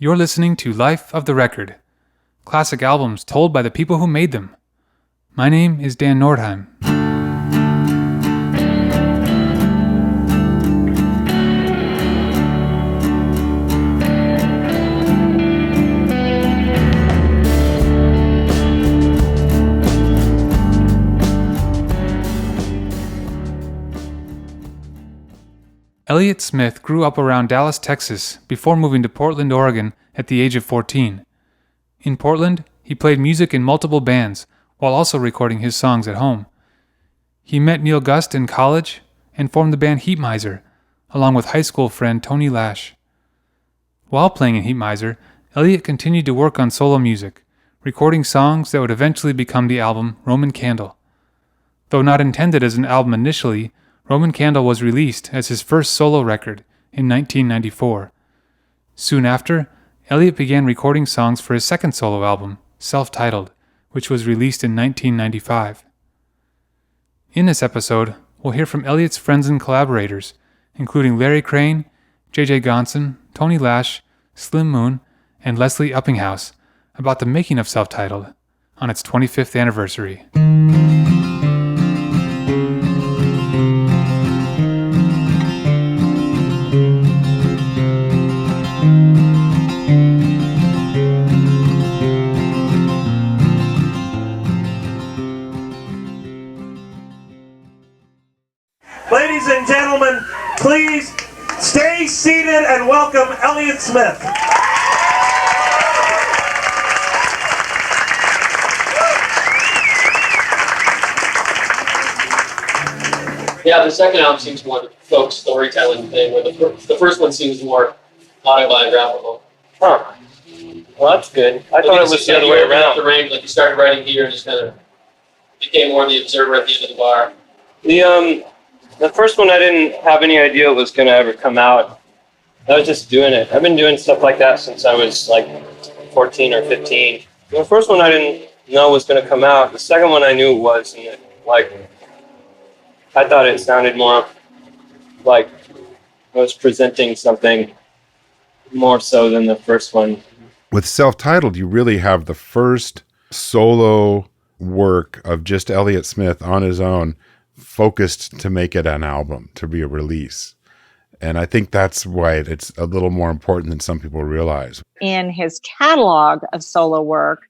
You're listening to Life of the Record, classic albums told by the people who made them. My name is Dan Nordheim. Elliott Smith grew up around Dallas, Texas, before moving to Portland, Oregon at the age of 14. In Portland, he played music in multiple bands, while also recording his songs at home. He met Neil Gust in college and formed the band Heat Miser, along with high school friend Tony Lash. While playing in Heat Miser, Elliott continued to work on solo music, recording songs that would eventually become the album Roman Candle. Though not intended as an album initially, Roman Candle was released as his first solo record in 1994. Soon after, Elliott began recording songs for his second solo album, self-titled, which was released in 1995. In this episode, we'll hear from Elliott's friends and collaborators, including Larry Crane, J.J. Gonson, Tony Lash, Slim Moon, and Leslie Uppinghouse, about the making of self-titled on its 25th anniversary. Ladies and gentlemen, please stay seated and welcome Elliott Smith. Yeah, the second album seems more the folk storytelling thing, where the first one seems more autobiographical. Huh. Well, that's good. I thought it was the other way around. The range, like you started writing here and just kind of became more the observer at the end of the bar. The first one I didn't have any idea it was going to ever come out. I was just doing it. I've been doing stuff like that since I was like 14 or 15. The first one I didn't know was going to come out. The second one I knew it was, and I thought it sounded more like I was presenting something more so than the first one. With self-titled, you really have the first solo work of just Elliott Smith on his own, focused to make it an album, to be a release. And I think that's why it's a little more important than some people realize. In his catalog of solo work,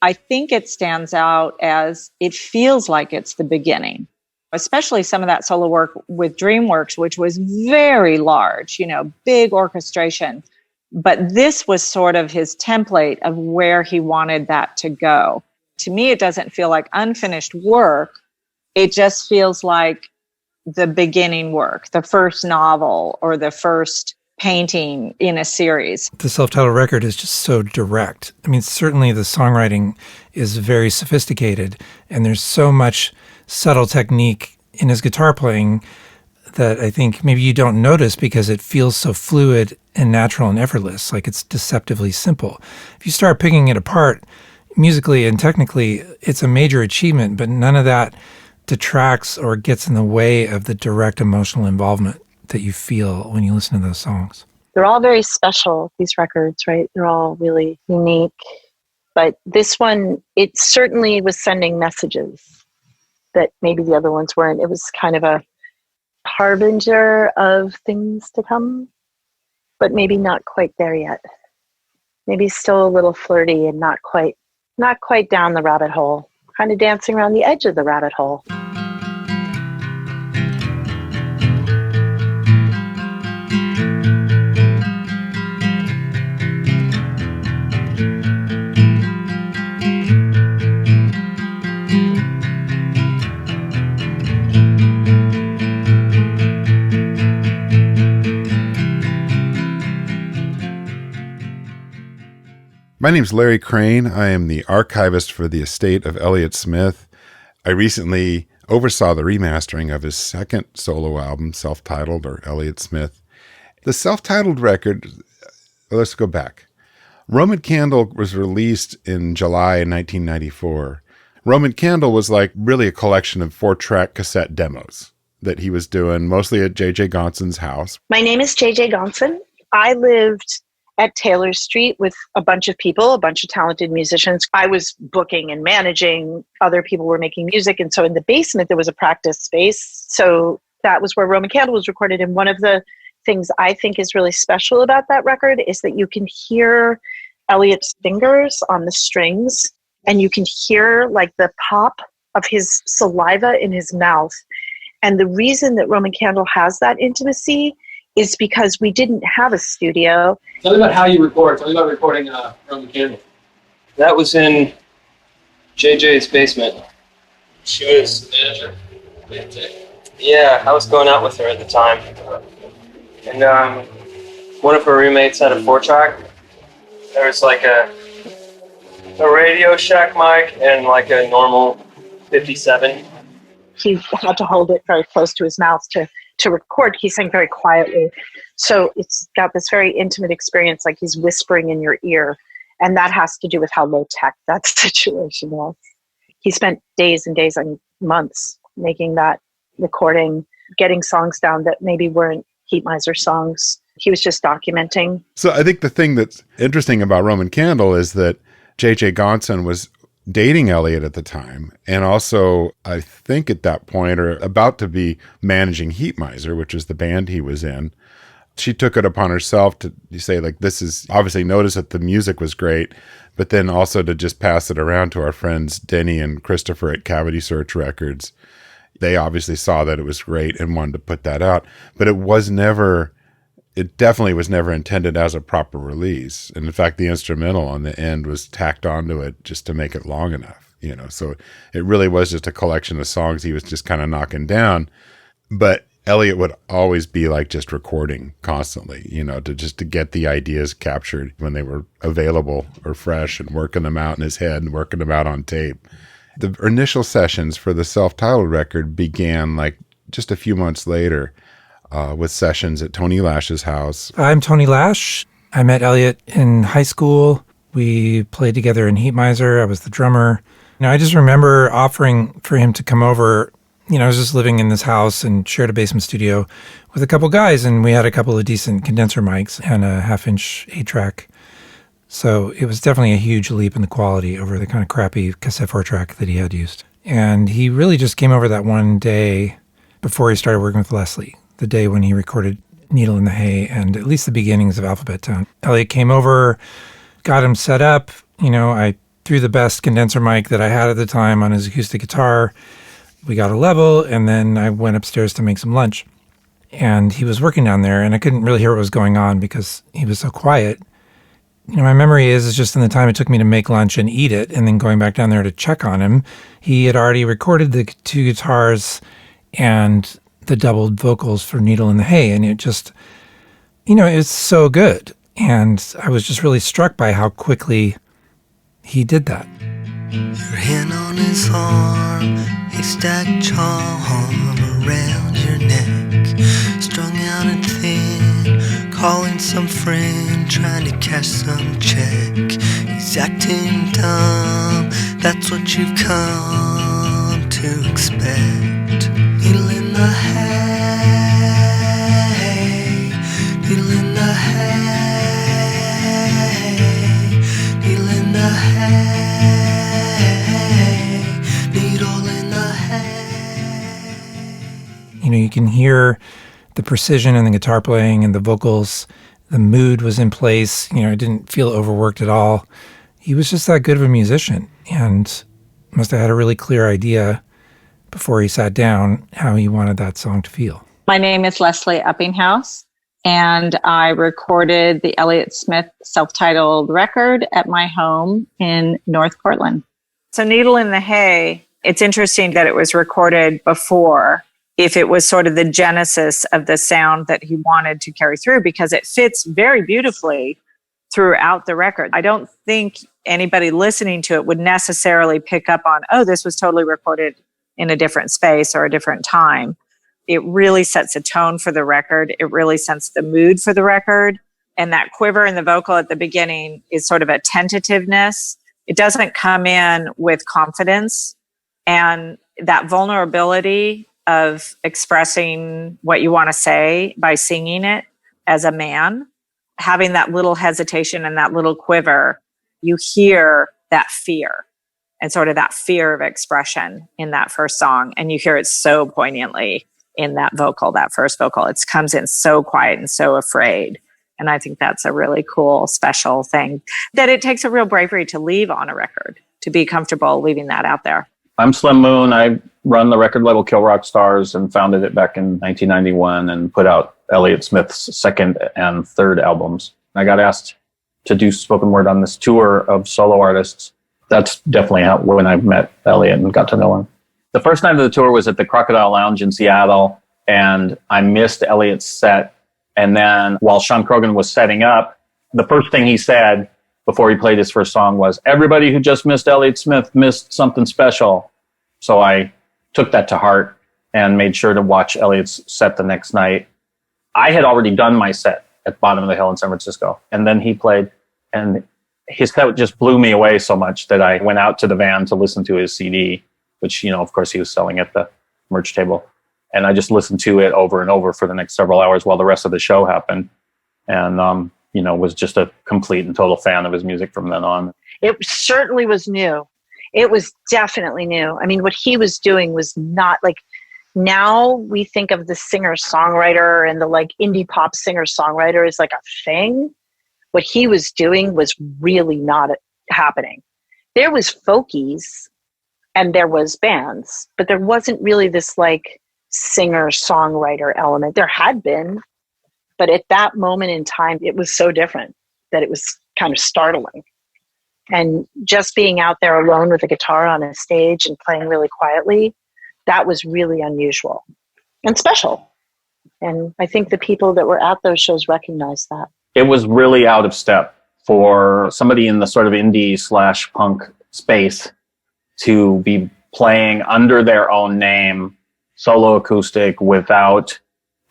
I think it stands out as it feels like it's the beginning, especially some of that solo work with DreamWorks, which was very large, big orchestration. But this was sort of his template of where he wanted that to go. To me, it doesn't feel like unfinished work. It just feels like the beginning work, the first novel or the first painting in a series. The self-titled record is just so direct. I mean, certainly the songwriting is very sophisticated, and there's so much subtle technique in his guitar playing that I think maybe you don't notice because it feels so fluid and natural and effortless, like it's deceptively simple. If you start picking it apart musically and technically, it's a major achievement, but none of that detracts or gets in the way of the direct emotional involvement that you feel when you listen to those songs. They're all very special, these records, right? They're all really unique. But this one, it certainly was sending messages that maybe the other ones weren't. It was kind of a harbinger of things to come, but maybe not quite there yet. Maybe still a little flirty and not quite down the rabbit hole. Kind of dancing around the edge of the rabbit hole. My name's Larry Crane. I am the archivist for the estate of Elliott Smith. I recently oversaw the remastering of his second solo album, self-titled, or Elliott Smith. The self-titled record, let's go back. Roman Candle was released in July 1994. Roman Candle was like really a collection of 4-track cassette demos that he was doing, mostly at J.J. Gonson's house. My name is J.J. Gonson. I lived at Taylor Street with a bunch of people, a bunch of talented musicians. I was booking and managing. Other people were making music. And so in the basement, there was a practice space. So that was where Roman Candle was recorded. And one of the things I think is really special about that record is that you can hear Elliott's fingers on the strings, and you can hear like the pop of his saliva in his mouth. And the reason that Roman Candle has that intimacy is because we didn't have a studio. Tell me about how you record. Tell me about recording Roman Candle. That was in JJ's basement. She was the manager. Yeah, I was going out with her at the time. And one of her roommates had a 4-track. There was like a Radio Shack mic and like a normal 57. He had to hold it very close to his mouth to record. He sang very quietly. So it's got this very intimate experience, like he's whispering in your ear. And that has to do with how low tech that situation was. He spent days and days and months making that recording, getting songs down that maybe weren't Heat Miser songs. He was just documenting. So I think the thing that's interesting about Roman Candle is that J.J. Gonson was dating Elliott at the time, and also I think at that point, or about to be managing Heat Miser, which is the band he was in. She took it upon herself to say, like, this is obviously notice that the music was great, but then also to just pass it around to our friends Denny and Christopher at Cavity Search Records. They obviously saw that it was great and wanted to put that out, but it definitely was never intended as a proper release. And in fact, the instrumental on the end was tacked onto it just to make it long enough, so it really was just a collection of songs he was just kind of knocking down. But Elliott would always be like just recording constantly, to get the ideas captured when they were available or fresh, and working them out in his head and working them out on tape. The initial sessions for the self-titled record began like just a few months later with sessions at Tony Lash's house. I'm Tony Lash. I met Elliott in high school. We played together in Heat Miser. I was the drummer. I just remember offering for him to come over. I was just living in this house and shared a basement studio with a couple guys, and we had a couple of decent condenser mics and a 1/2-inch 8-track. So it was definitely a huge leap in the quality over the kind of crappy cassette 4-track that he had used. And he really just came over that one day before he started working with Leslie, the day when he recorded Needle in the Hay and at least the beginnings of Alphabet Town. Elliott came over, got him set up. I threw the best condenser mic that I had at the time on his acoustic guitar. We got a level, and then I went upstairs to make some lunch. And he was working down there, and I couldn't really hear what was going on because he was so quiet. My memory is just in the time it took me to make lunch and eat it, and then going back down there to check on him, he had already recorded the 2 guitars and the doubled vocals for Needle in the Hay, and it just, it's so good. And I was just really struck by how quickly he did that. Your hand on his arm, haystack charm around your neck, strung out and thin, calling some friend, trying to cash some check. He's acting dumb, that's what you've come to expect. Needle in the hay, needle in the hay, needle in the hay. You can hear the precision in the guitar playing and the vocals. The mood was in place. It didn't feel overworked at all. He was just that good of a musician, and must have had a really clear idea before he sat down how he wanted that song to feel. My name is Leslie Uppinghouse, and I recorded the Elliott Smith self-titled record at my home in North Portland. So Needle in the Hay, it's interesting that it was recorded before, if it was sort of the genesis of the sound that he wanted to carry through, because it fits very beautifully throughout the record. I don't think anybody listening to it would necessarily pick up on, oh, this was totally recorded in a different space or a different time. It really sets a tone for the record. It really sets the mood for the record. And that quiver in the vocal at the beginning is sort of a tentativeness. It doesn't come in with confidence. And that vulnerability of expressing what you want to say by singing it as a man having that little hesitation and that little quiver, you hear that fear and sort of that fear of expression in that first song. And you hear it so poignantly in that vocal, that first vocal. It comes in so quiet and so afraid. And I think that's a really cool, special thing that it takes a real bravery to leave on a record, to be comfortable leaving that out there. I'm Slim Moon. I run the record label Kill Rock Stars and founded it back in 1991 and put out Elliott Smith's second and third albums. I got asked to do spoken word on this tour of solo artists. That's definitely when I met Elliott and got to know him. The first night of the tour was at the Crocodile Lounge in Seattle, and I missed Elliott's set. And then while Sean Crogan was setting up, the first thing he said before he played his first song was, "Everybody who just missed Elliott Smith missed something special." So I took that to heart and made sure to watch Elliott's set the next night. I had already done my set at Bottom of the Hill in San Francisco, and then he played, and his set just blew me away so much that I went out to the van to listen to his CD, which, of course, he was selling at the merch table. And I just listened to it over and over for the next several hours while the rest of the show happened. And, was just a complete and total fan of his music from then on. It certainly was new. It was definitely new. I mean, what he was doing was not like, now we think of the singer-songwriter and the like indie pop singer-songwriter as like a thing. What he was doing was really not happening. There was folkies and there was bands, but there wasn't really this like singer-songwriter element. There had been, but at that moment in time, it was so different that it was kind of startling. And just being out there alone with a guitar on a stage and playing really quietly, that was really unusual and special. And I think the people that were at those shows recognized that. It was really out of step for somebody in the sort of indie/punk space to be playing under their own name, solo acoustic, without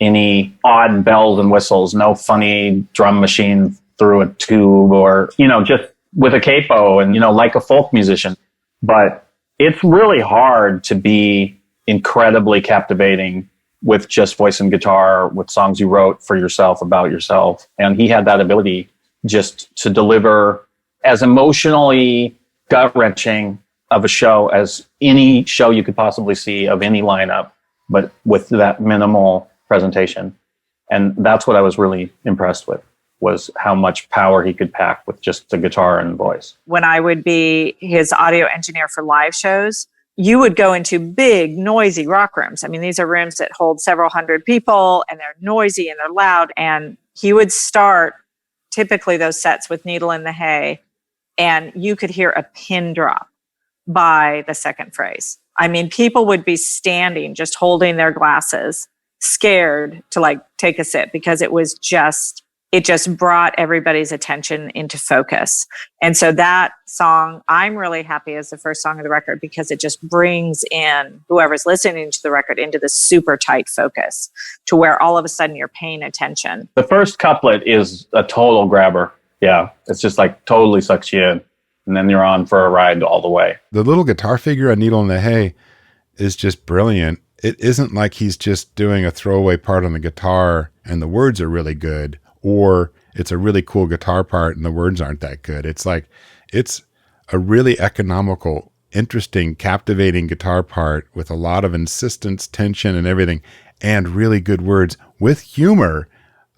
any odd bells and whistles, no funny drum machine through a tube, or, just with a capo and, like a folk musician. But it's really hard to be incredibly captivating with just voice and guitar, with songs you wrote for yourself, about yourself. And he had that ability just to deliver as emotionally gut-wrenching of a show as any show you could possibly see of any lineup, but with that minimal presentation. And that's what I was really impressed with, was how much power he could pack with just the guitar and voice. When I would be his audio engineer for live shows, you would go into big, noisy rock rooms. I mean, these are rooms that hold several hundred people, and they're noisy and they're loud. And he would start typically those sets with Needle in the Hay, and you could hear a pin drop by the second phrase. I mean, people would be standing, just holding their glasses, scared to like take a sip, because it just brought everybody's attention into focus. And so that song, I'm really happy, is the first song of the record, because it just brings in whoever's listening to the record into the super tight focus to where all of a sudden you're paying attention. The first couplet is a total grabber. Yeah, it's just like totally sucks you in. And then you're on for a ride all the way. The little guitar figure on Needle in the Hay is just brilliant. It isn't like he's just doing a throwaway part on the guitar and the words are really good, or it's a really cool guitar part and the words aren't that good. It's like, it's a really economical, interesting, captivating guitar part with a lot of insistence, tension, and everything, and really good words with humor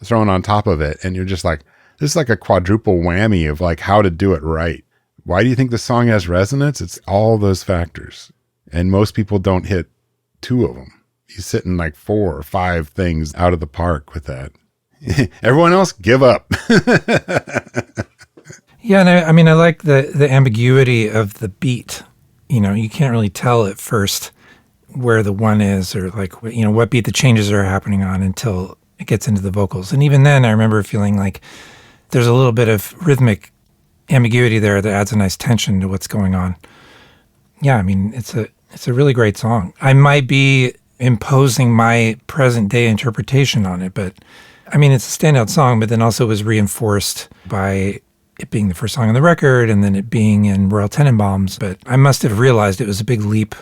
thrown on top of it. And you're just like, this is like a quadruple whammy of like how to do it right. Why do you think the song has resonance? It's all those factors. And most people don't hit two of them. He's sitting like 4 or 5 things out of the park with that. Everyone else, give up. Yeah, and I like the ambiguity of the beat. You can't really tell at first where the one is, or like, what beat the changes are happening on until it gets into the vocals. And even then, I remember feeling like there's a little bit of rhythmic ambiguity there that adds a nice tension to what's going on. Yeah, it's a really great song. I might be imposing my present day interpretation on it, but it's a standout song, but then also was reinforced by it being the first song on the record and then it being in Royal Tenenbaums. But I must have realized it was a big leap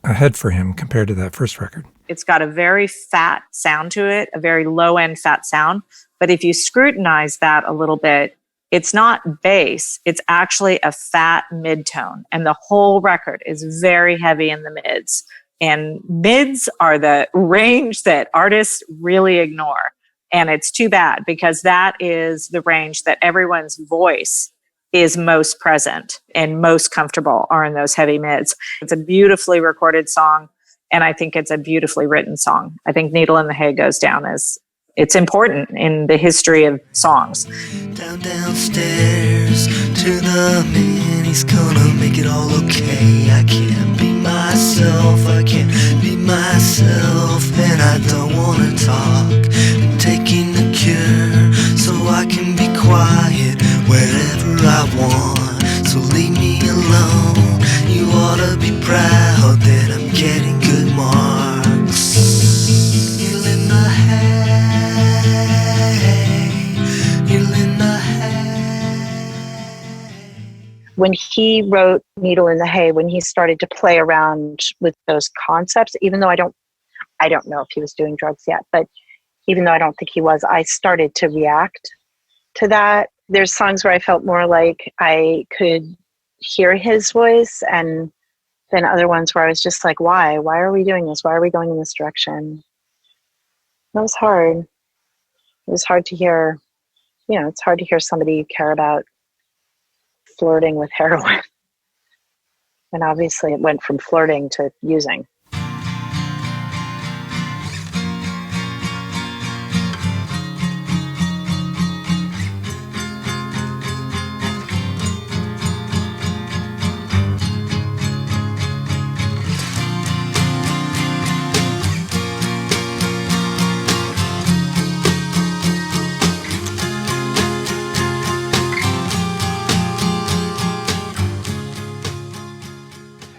ahead for him compared to that first record. It's got a very fat sound to it, a very low-end fat sound. But if you scrutinize that a little bit, it's not bass. It's actually a fat mid-tone. And the whole record is very heavy in the mids. And mids are the range that artists really ignore. And it's too bad because that is the range that everyone's voice is most present and most comfortable are in those heavy mids. It's a beautifully recorded song. And I think it's a beautifully written song. I think Needle in the Hay goes down as it's important in the history of songs. Downstairs to the man, he's gonna make it all okay. I can't be myself, I can't be myself, and I don't wanna talk. I'm taking the cure so I can be quiet wherever I want. So leave me alone. You ought to be proud that I'm getting good marks. Needle in the hay, needle in the hay. When he wrote Needle in the Hay, when he started to play around with those concepts, even though I don't know if he was doing drugs yet, but even though I don't think he was, I started to react to that. There's songs where I felt more like I could hear his voice, and then other ones where I was just like, why are we doing this? Why are we going in this direction? That was hard. It was hard to hear, it's hard to hear somebody you care about flirting with heroin. And obviously it went from flirting to using.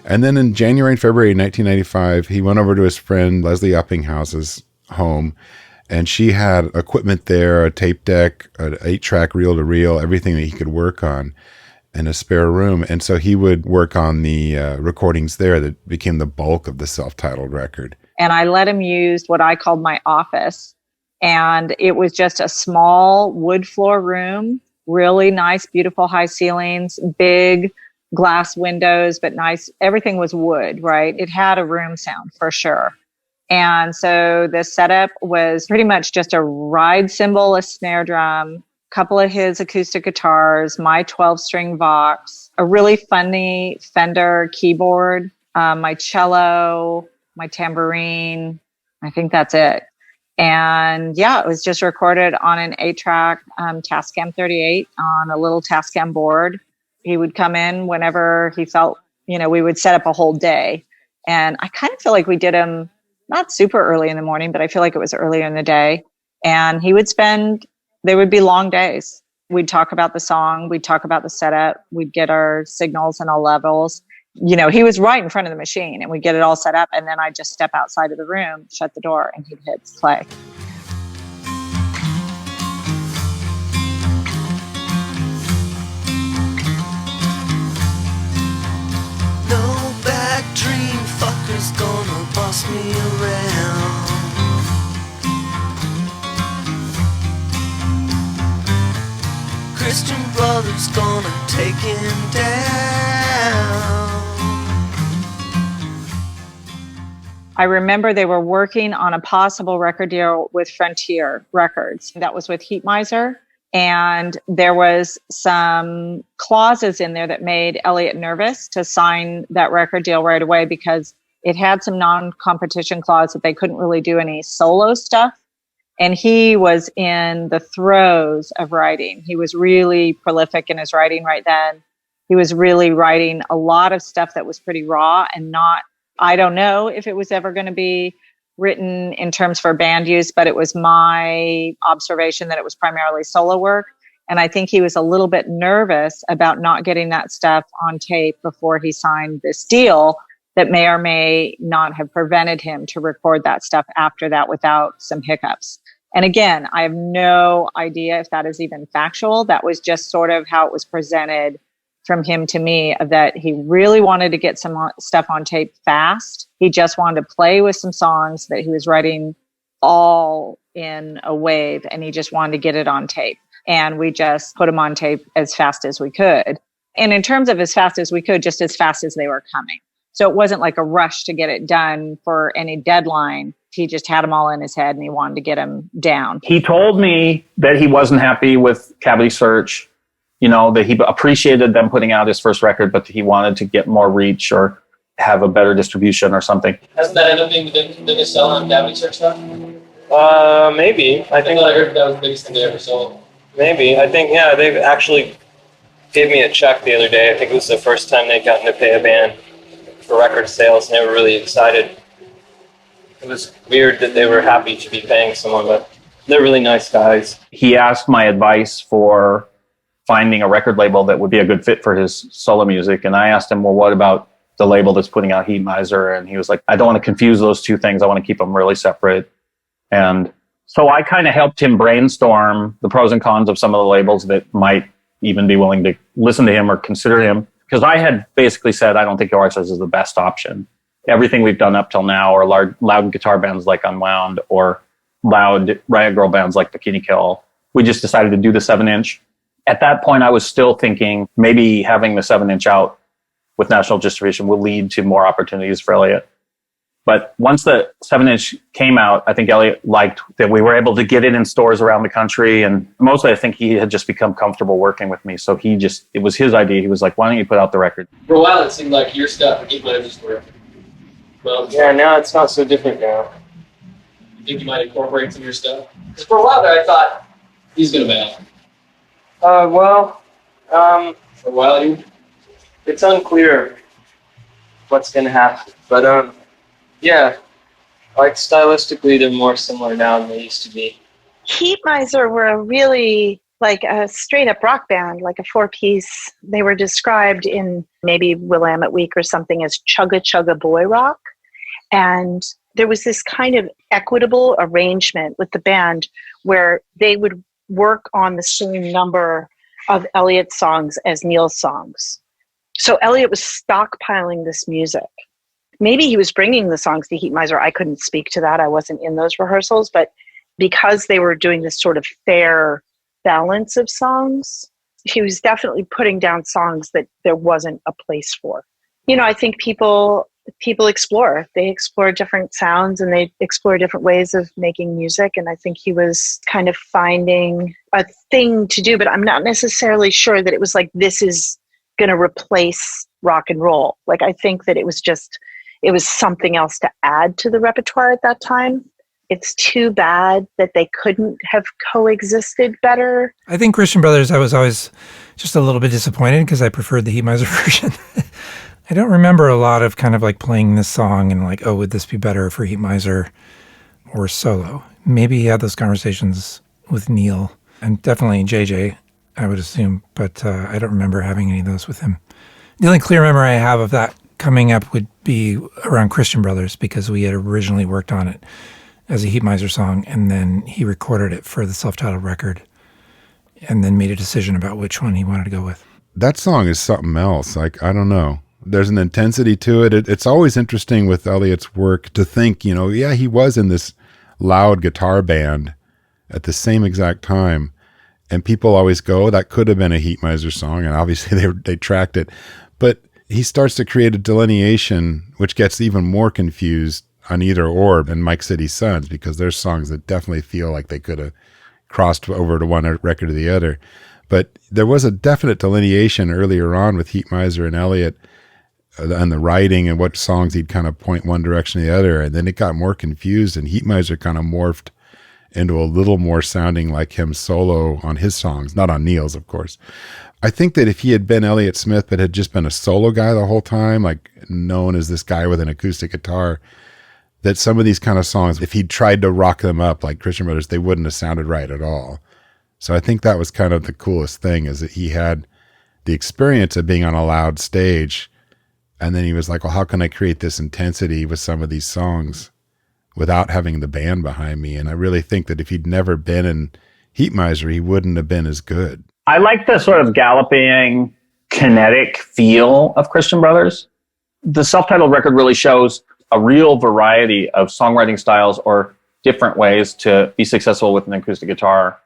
And then in January and February 1995, he went over to his friend Leslie Uppinghouse's home, and she had equipment there, a tape deck, an 8-track reel-to-reel, everything that he could work on in a spare room. And so he would work on the recordings there that became the bulk of the self-titled record. And I let him use what I called my office. And it was just a small wood floor room, really nice, beautiful high ceilings, big glass windows, but nice. Everything was wood, right? It had a room sound for sure. And so the setup was pretty much just a ride cymbal, a snare drum, a couple of his acoustic guitars, my 12-string Vox, a really funny Fender keyboard, my cello, my tambourine. I think that's it. And yeah, it was just recorded on an 8-track Tascam 38 on a little Tascam board. He would come in whenever he felt, we would set up a whole day. And I kind of feel like we did him not super early in the morning, but I feel like it was earlier in the day. And they would be long days. We'd talk about the song. We'd talk about the setup. We'd get our signals and all levels. He was right in front of the machine and we'd get it all set up. And then I'd just step outside of the room, shut the door, and he'd hit play. Dream fucker's gonna boss me around. Christian brother's gonna take him down. I remember they were working on a possible record deal with Frontier Records. That was with Heat Miser. And there was some clauses in there that made Elliott nervous to sign that record deal right away because it had some non-competition clause that they couldn't really do any solo stuff. And he was in the throes of writing. He was really prolific in his writing right then. He was really writing a lot of stuff that was pretty raw and I don't know if it was ever going to be written in terms for band use, but it was my observation that it was primarily solo work. And I think he was a little bit nervous about not getting that stuff on tape before he signed this deal that may or may not have prevented him to record that stuff after that without some hiccups. And again, I have no idea if that is even factual. That was just sort of how it was presented from him to me that he really wanted to get some stuff on tape fast. He just wanted to play with some songs that he was writing all in a wave, and he just wanted to get it on tape. And we just put them on tape as fast as we could. And in terms of as fast as we could, just as fast as they were coming. So it wasn't like a rush to get it done for any deadline. He just had them all in his head and he wanted to get them down. He told me that he wasn't happy with Cavity Search, that he appreciated them putting out his first record, but he wanted to get more reach or have a better distribution or something. Hasn't that ended up being the biggest seller on Cavity Search stuff? Maybe. I think I heard that was the biggest thing they ever sold. Maybe. I think, yeah, they've actually gave me a check the other day. I think it was the first time they'd gotten to pay a band for record sales, and they were really excited. It was weird that they were happy to be paying someone, but they're really nice guys. He asked my advice for finding a record label that would be a good fit for his solo music. And I asked him, well, what about the label that's putting out Heat Miser? And he was like, I don't want to confuse those two things. I want to keep them really separate. And so I kind of helped him brainstorm the pros and cons of some of the labels that might even be willing to listen to him or consider him. Because I had basically said, I don't think Oasis is the best option. Everything we've done up till now are loud guitar bands like Unwound or loud Riot Girl bands like Bikini Kill. We just decided to do the 7-inch. At that point, I was still thinking maybe having the 7-inch out with national distribution will lead to more opportunities for Elliott. But once the 7-inch came out, I think Elliott liked that we were able to get it in stores around the country. And mostly I think he had just become comfortable working with me. So it was his idea. He was like, why don't you put out the record? For a while, it seemed like your stuff and Heat Miser's were. Well, yeah, now it's not so different now. You think you might incorporate some of your stuff? Because for a while there, I thought, he's going to bail. For a while, it's unclear what's going to happen. But, yeah, like stylistically, they're more similar now than they used to be. Heat Miser were a really like a straight up rock band, like a 4-piece. They were described in maybe Willamette Week or something as chugga chugga boy rock. And there was this kind of equitable arrangement with the band where they would work on the same number of Elliott's songs as Neil's songs. So Elliott was stockpiling this music. Maybe he was bringing the songs to Heat Miser. I couldn't speak to that. I wasn't in those rehearsals. But because they were doing this sort of fair balance of songs, he was definitely putting down songs that there wasn't a place for. I think people explore. They explore different sounds and they explore different ways of making music. And I think he was kind of finding a thing to do, but I'm not necessarily sure that it was like, this is going to replace rock and roll. Like, I think that it was something else to add to the repertoire at that time. It's too bad that they couldn't have coexisted better. I think Christian Brothers, I was always just a little bit disappointed because I preferred the Heat Miser version. I don't remember a lot of kind of like playing this song and like, oh, would this be better for Heat Miser or solo? Maybe he had those conversations with Neil and definitely JJ, I would assume, but I don't remember having any of those with him. The only clear memory I have of that coming up would be around Christian Brothers because we had originally worked on it as a Heat Miser song, and then he recorded it for the self-titled record and then made a decision about which one he wanted to go with. That song is something else. Like, I don't know. There's an intensity to it. It's always interesting with Elliott's work to think, yeah, he was in this loud guitar band at the same exact time. And people always go, oh, that could have been a Heat Miser song. And obviously they tracked it. But he starts to create a delineation, which gets even more confused on either or and Mike City Sons, because there's songs that definitely feel like they could have crossed over to one record or the other. But there was a definite delineation earlier on with Heat Miser and Elliott and the writing and what songs he'd kind of point one direction or the other. And then it got more confused and Heat Miser kind of morphed into a little more sounding like him solo on his songs, not on Neil's, of course. I think that if he had been Elliott Smith but had just been a solo guy the whole time, like known as this guy with an acoustic guitar, that some of these kind of songs, if he'd tried to rock them up like Christian Brothers, they wouldn't have sounded right at all. So I think that was kind of the coolest thing, is that he had the experience of being on a loud stage, and then he was like, well, how can I create this intensity with some of these songs without having the band behind me? And I really think that if he'd never been in Heat Miser, he wouldn't have been as good. I like the sort of galloping kinetic feel of Christian Brothers. The self-titled record really shows a real variety of songwriting styles or different ways to be successful with an acoustic guitar.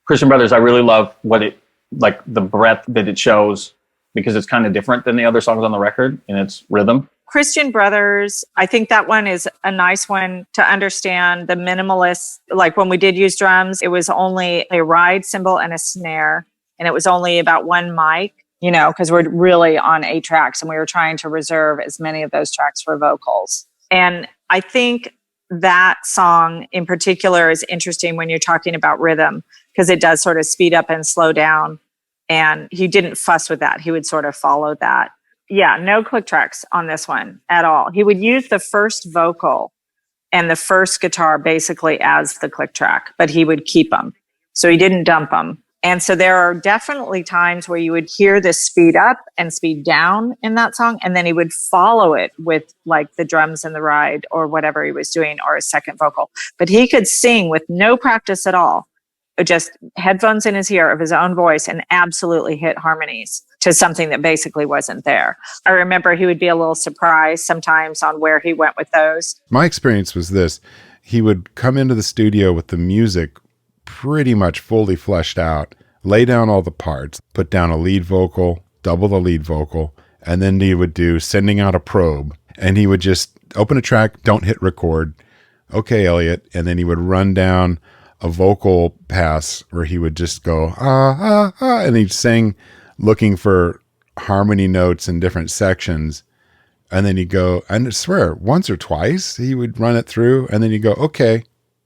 Christian Brothers, I really love the breadth that it shows, because it's kind of different than the other songs on the record in its rhythm. Christian Brothers, I think that one is a nice one to understand the minimalist. Like when we did use drums, it was only a ride cymbal and a snare, and it was only about one mic, because we're really on 8 tracks and we were trying to reserve as many of those tracks for vocals. And I think that song in particular is interesting when you're talking about rhythm, because it does sort of speed up and slow down. And he didn't fuss with that. He would sort of follow that. Yeah, no click tracks on this one at all. He would use the first vocal and the first guitar basically as the click track, but he would keep them. So he didn't dump them. And so there are definitely times where you would hear the speed up and speed down in that song. And then he would follow it with like the drums and the ride or whatever he was doing, or a second vocal. But he could sing with no practice at all, just headphones in his ear of his own voice, and absolutely hit harmonies to something that basically wasn't there. I remember he would be a little surprised sometimes on where he went with those. My experience was this. He would come into the studio with the music pretty much fully fleshed out, lay down all the parts, put down a lead vocal, double the lead vocal, and then he would do sending out a probe, and he would just open a track, don't hit record. Okay, Elliott. And then he would run down a vocal pass where he would just go, and he'd sing looking for harmony notes in different sections. And then he'd go, and I swear, once or twice he would run it through, and then he'd go, okay.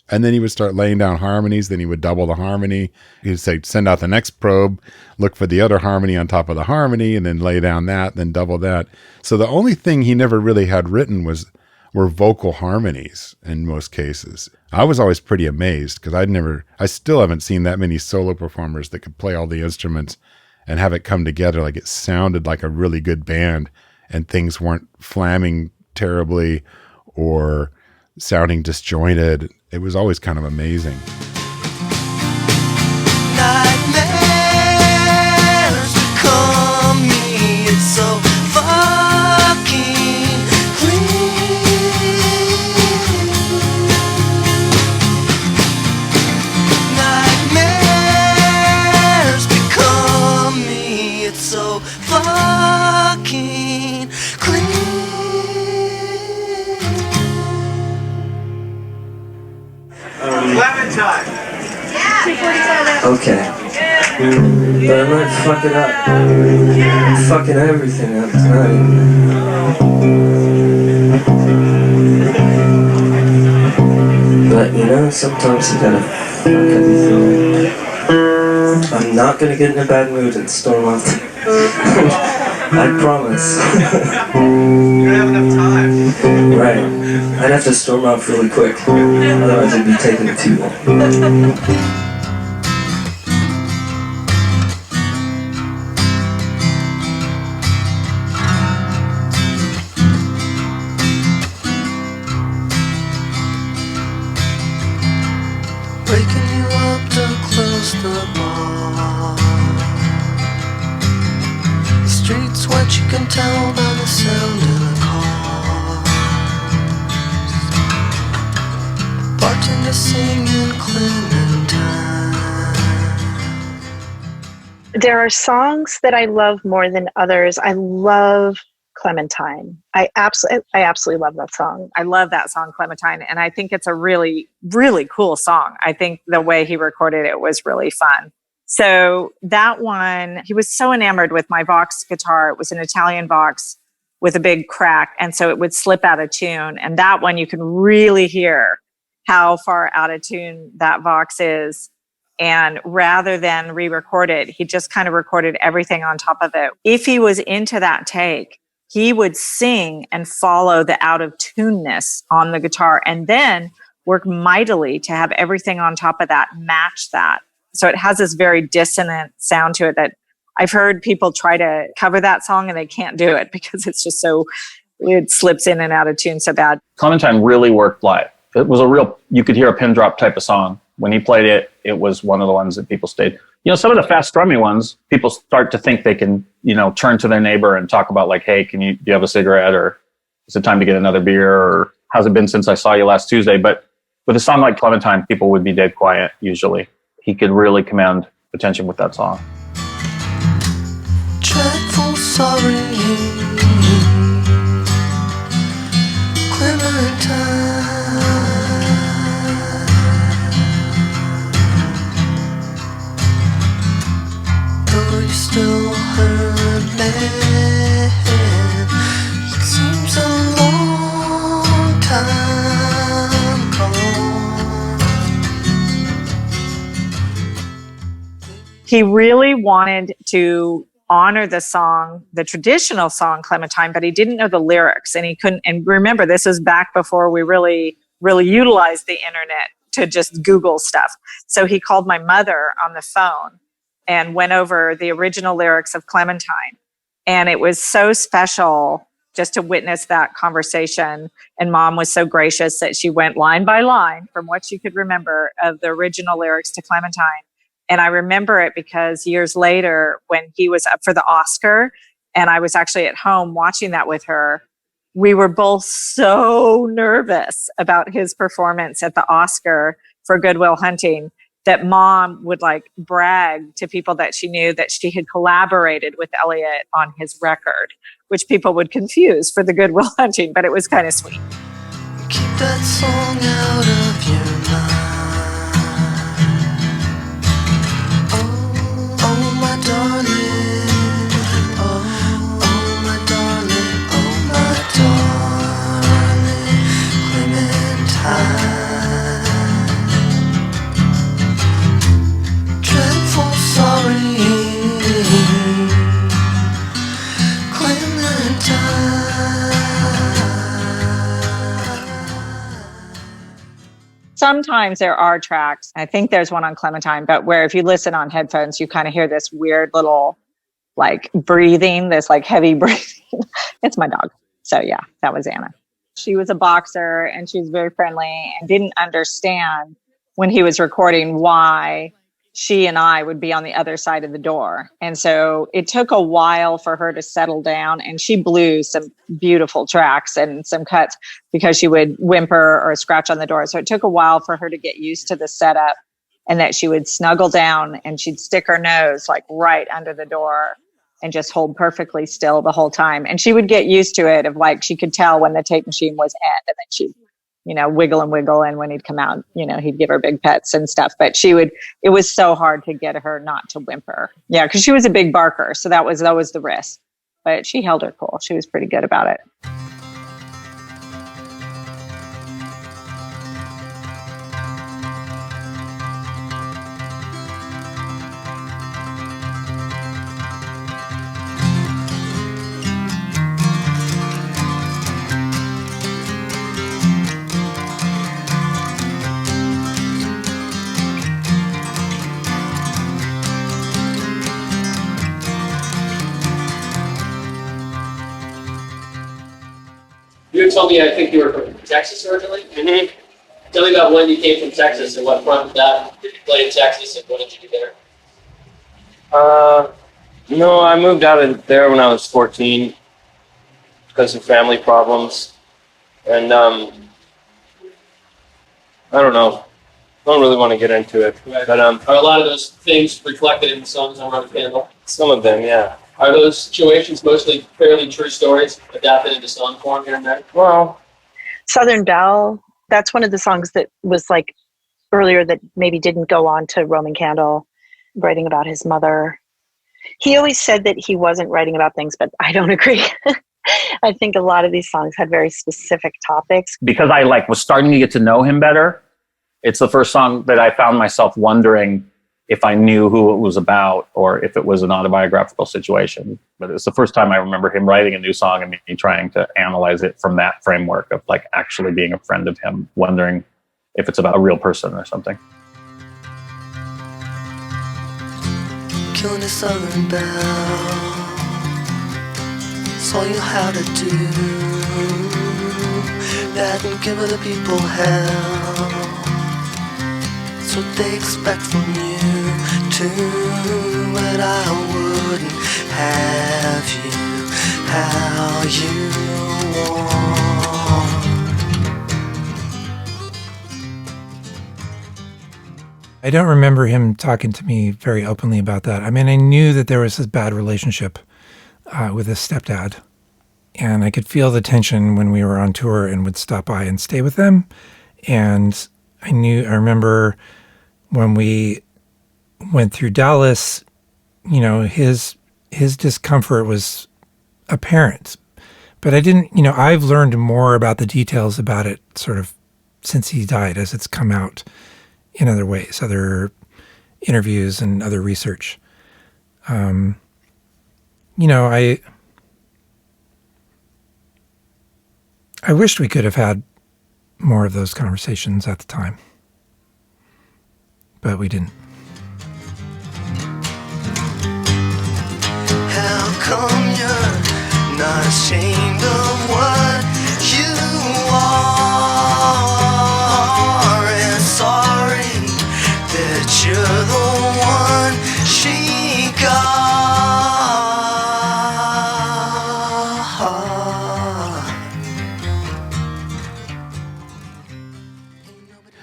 And then he would start laying down harmonies. Then he would double the harmony. He'd say, send out the next probe, look for the other harmony on top of the harmony, and then lay down that, then double that. So the only thing he never really had written were vocal harmonies in most cases. I was always pretty amazed, because I still haven't seen that many solo performers that could play all the instruments and have it come together like it sounded like a really good band, and things weren't flamming terribly or sounding disjointed. It was always kind of amazing. Nightmares become me. It's so fucking clean. Nightmares become me. It's so fucking clean. Clementine. Okay. But I might fuck it up. I'm fucking everything up tonight. But sometimes you gotta fuck everything. I'm not gonna get in a bad mood and storm off. I promise. You don't have enough time. Right. I'd have to storm off really quick. Otherwise it'd be taking too long. Waking you up to close the bar. The streets wet, you can tell by the sound of the cars. Bartender singing Clementine. There are songs that I love more than others. I love Clementine. I absolutely love that song. I love that song, Clementine. And I think it's a really, really cool song. I think the way he recorded it was really fun. So that one, he was so enamored with my Vox guitar. It was an Italian Vox with a big crack. And so it would slip out of tune. And that one, you can really hear how far out of tune that Vox is. And rather than re-record it, he just kind of recorded everything on top of it. If he was into that take, he would sing and follow the out of tuneness on the guitar, and then work mightily to have everything on top of that match that. So it has this very dissonant sound to it that I've heard people try to cover that song and they can't do it because it's just so, it slips in and out of tune so bad. Clementine really worked live. It was you could hear a pin drop type of song. When he played it, it was one of the ones that people stayed. Some of the fast strumming ones, people start to think they can, turn to their neighbor and talk about like, hey, do you have a cigarette, or is it time to get another beer, or how's it been since I saw you last Tuesday? But with a song like Clementine, people would be dead quiet usually. He could really command attention with that song. Dreadful sorry, Clementine. Though you still her man, it seems a long time gone. He really wanted to honor the song, the traditional song Clementine, but he didn't know the lyrics, and he couldn't. And remember, this is back before we really utilized the internet to just Google stuff. So he called my mother on the phone and went over the original lyrics of Clementine. And it was so special just to witness that conversation. And Mom was so gracious that she went line by line from what she could remember of the original lyrics to Clementine. And I remember it because years later, when he was up for the Oscar, and I was actually at home watching that with her, we were both so nervous about his performance at the Oscar for Good Will Hunting that Mom would like brag to people that she knew that she had collaborated with Elliott on his record, which people would confuse for the Good Will Hunting, but it was kind of sweet. Keep that song out of your mind. Oh, my darling. Oh, my darling. Oh, my darling. Clementine. Dreadful sorry, Sometimes there are tracks, I think there's one on Clementine, but where if you listen on headphones, you kind of hear this weird little like breathing, this like heavy breathing. It's my dog. So yeah, that was Anna. She was a boxer and she was very friendly and didn't understand when he was recording why she and I would be on the other side of the door. And so it took a while for her to settle down, and she blew some beautiful tracks and some cuts because she would whimper or scratch on the door. So it took a while for her to get used to the setup, and that she would snuggle down and she'd stick her nose like right under the door and just hold perfectly still the whole time. And she would get used to it, of like, she could tell when the tape machine was end, and then she'd, wiggle and wiggle. And when he'd come out, he'd give her big pets and stuff. But it was so hard to get her not to whimper. Yeah, because she was a big barker. So that was the risk. But she held her cool. She was pretty good about it. You told me, I think you were from Texas originally? Mm-hmm. Tell me about when you came from Texas and what prompted that. Did you play in Texas and what did you do there? No, I moved out of there when I was 14 because of family problems. And I don't know. I don't really want to get into it. Right. But are a lot of those things reflected in the songs on Run Candle? Some of them, yeah. Are those situations mostly fairly true stories adapted into song form here and there? Well, Southern Belle, that's one of the songs that was like earlier that maybe didn't go on to Roman Candle, writing about his mother. He always said that he wasn't writing about things, but I don't agree. I think a lot of these songs had very specific topics. Because I was starting to get to know him better, it's the first song that I found myself wondering if I knew who it was about or if it was an autobiographical situation. But it's the first time I remember him writing a new song and me trying to analyze it from that framework of actually being a friend of him, wondering if it's about a real person or something. Killing a Southern Belle, that's all you have to do. That and give other people hell. That's what they expect from you to too, but I wouldn't have you how you want. I don't remember him talking to me very openly about that. I mean, I knew that there was this bad relationship with his stepdad, and I could feel the tension when we were on tour and would stop by and stay with them. And I remember when we went through Dallas, you know, his discomfort was apparent. But I didn't, you know, I've learned more about the details about it sort of since he died as it's come out in other ways, other interviews and other research. You know, I wished we could have had more of those conversations at the time, but we didn't. How come you're not ashamed of what you are, and sorry that you're the one she got?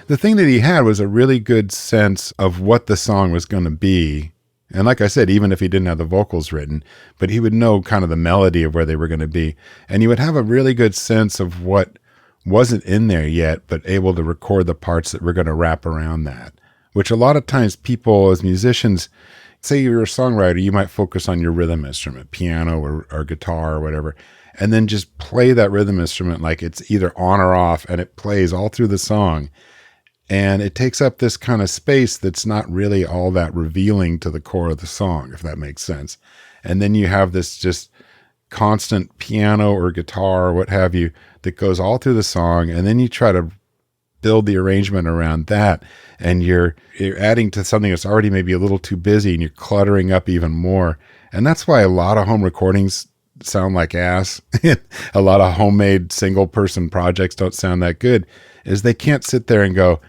The thing that he had was a really good sense of what the song was going to be. And like I said, even if he didn't have the vocals written, but he would know kind of the melody of where they were going to be. And he would have a really good sense of what wasn't in there yet, but able to record the parts that were going to wrap around that, which a lot of times people as musicians, say you're a songwriter, you might focus on your rhythm instrument, piano or guitar or whatever, and then just play that rhythm instrument like it's either on or off, and it plays all through the song. And it takes up this kind of space that's not really all that revealing to the core of the song, if that makes sense. And then you have this just constant piano or guitar or what have you that goes all through the song. And then you try to build the arrangement around that. And you're adding to something that's already maybe a little too busy, and you're cluttering up even more. And that's why a lot of home recordings sound like ass. A lot of homemade single person projects don't sound that good, is they can't sit there and go,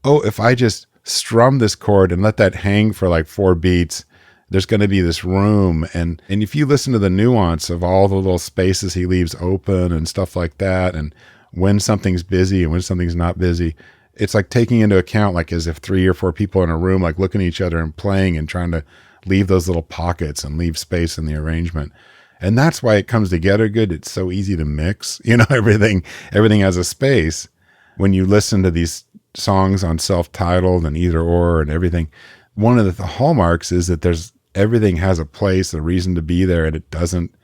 oh, if I just strum this chord and let that hang for like 4 beats, there's going to be this room. And if you listen to the nuance of all the little spaces he leaves open and stuff like that, and when something's busy and when something's not busy, it's like taking into account, like as if 3 or 4 people in a room, like looking at each other and playing and trying to leave those little pockets and leave space in the arrangement. And that's why it comes together good. It's so easy to mix, you know, everything has a space. When you listen to these songs on self-titled and either or and everything, one of the hallmarks is that everything has a place, a reason to be there, and it doesn't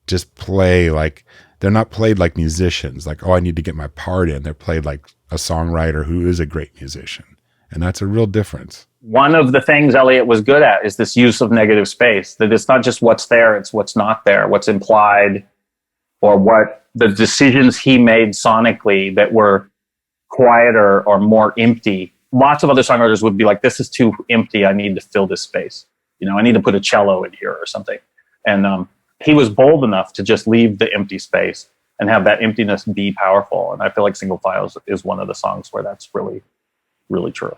just play like, they're not played like musicians, like, oh, I need to get my part in. They're played like a songwriter who is a great musician. And that's a real difference. One of the things Elliott was good at is this use of negative space, that it's not just what's there, it's what's not there, what's implied, or what the decisions he made sonically that were quieter or more empty. Lots of other songwriters would be like, this is too empty, I need to fill this space. You know, I need to put a cello in here or something. And he was bold enough to just leave the empty space and have that emptiness be powerful. And I feel like Single File is one of the songs where that's really, really true.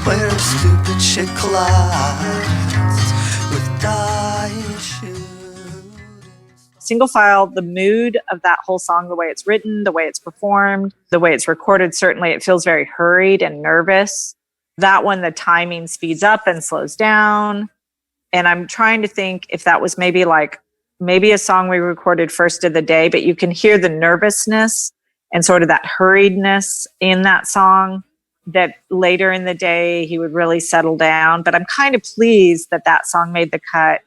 Where a stupid shit collides with dying shootings. Single File, the mood of that whole song, the way it's written, the way it's performed, the way it's recorded, certainly it feels very hurried and nervous. That one, the timing speeds up and slows down. And I'm trying to think if that was maybe a song we recorded first of the day, but you can hear the nervousness and sort of that hurriedness in that song, that later in the day he would really settle down. But I'm kind of pleased that song made the cut,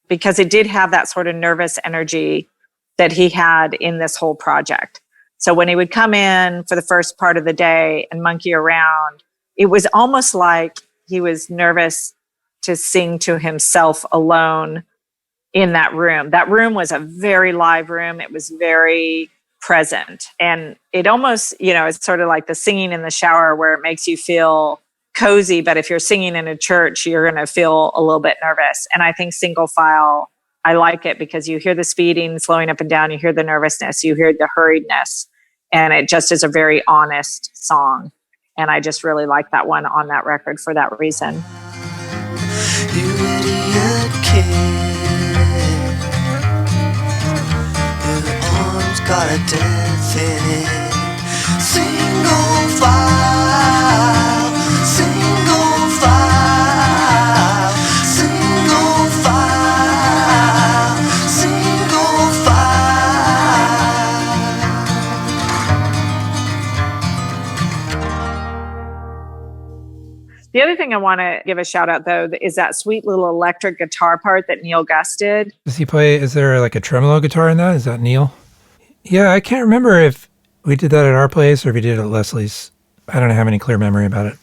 because it did have that sort of nervous energy that he had in this whole project. So when he would come in for the first part of the day and monkey around, it was almost like he was nervous to sing to himself alone in that room. That room was a very live room. It was very present. And it almost, it's sort of like the singing in the shower where it makes you feel cozy. But if you're singing in a church, you're going to feel a little bit nervous. And I think single file, I like it because you hear the speeding, slowing up and down, you hear the nervousness, you hear the hurriedness. And it just is a very honest song. And I just really like that one on that record for that reason. You idiot kid. Got a death in it. Single file, single file, single file, single file. The other thing I want to give a shout out, though, is that sweet little electric guitar part that Neil Gus did. Does he play, is there like a tremolo guitar in that? Is that Neil? Yeah, I can't remember if we did that at our place or if we did it at Leslie's. I don't have any clear memory about it.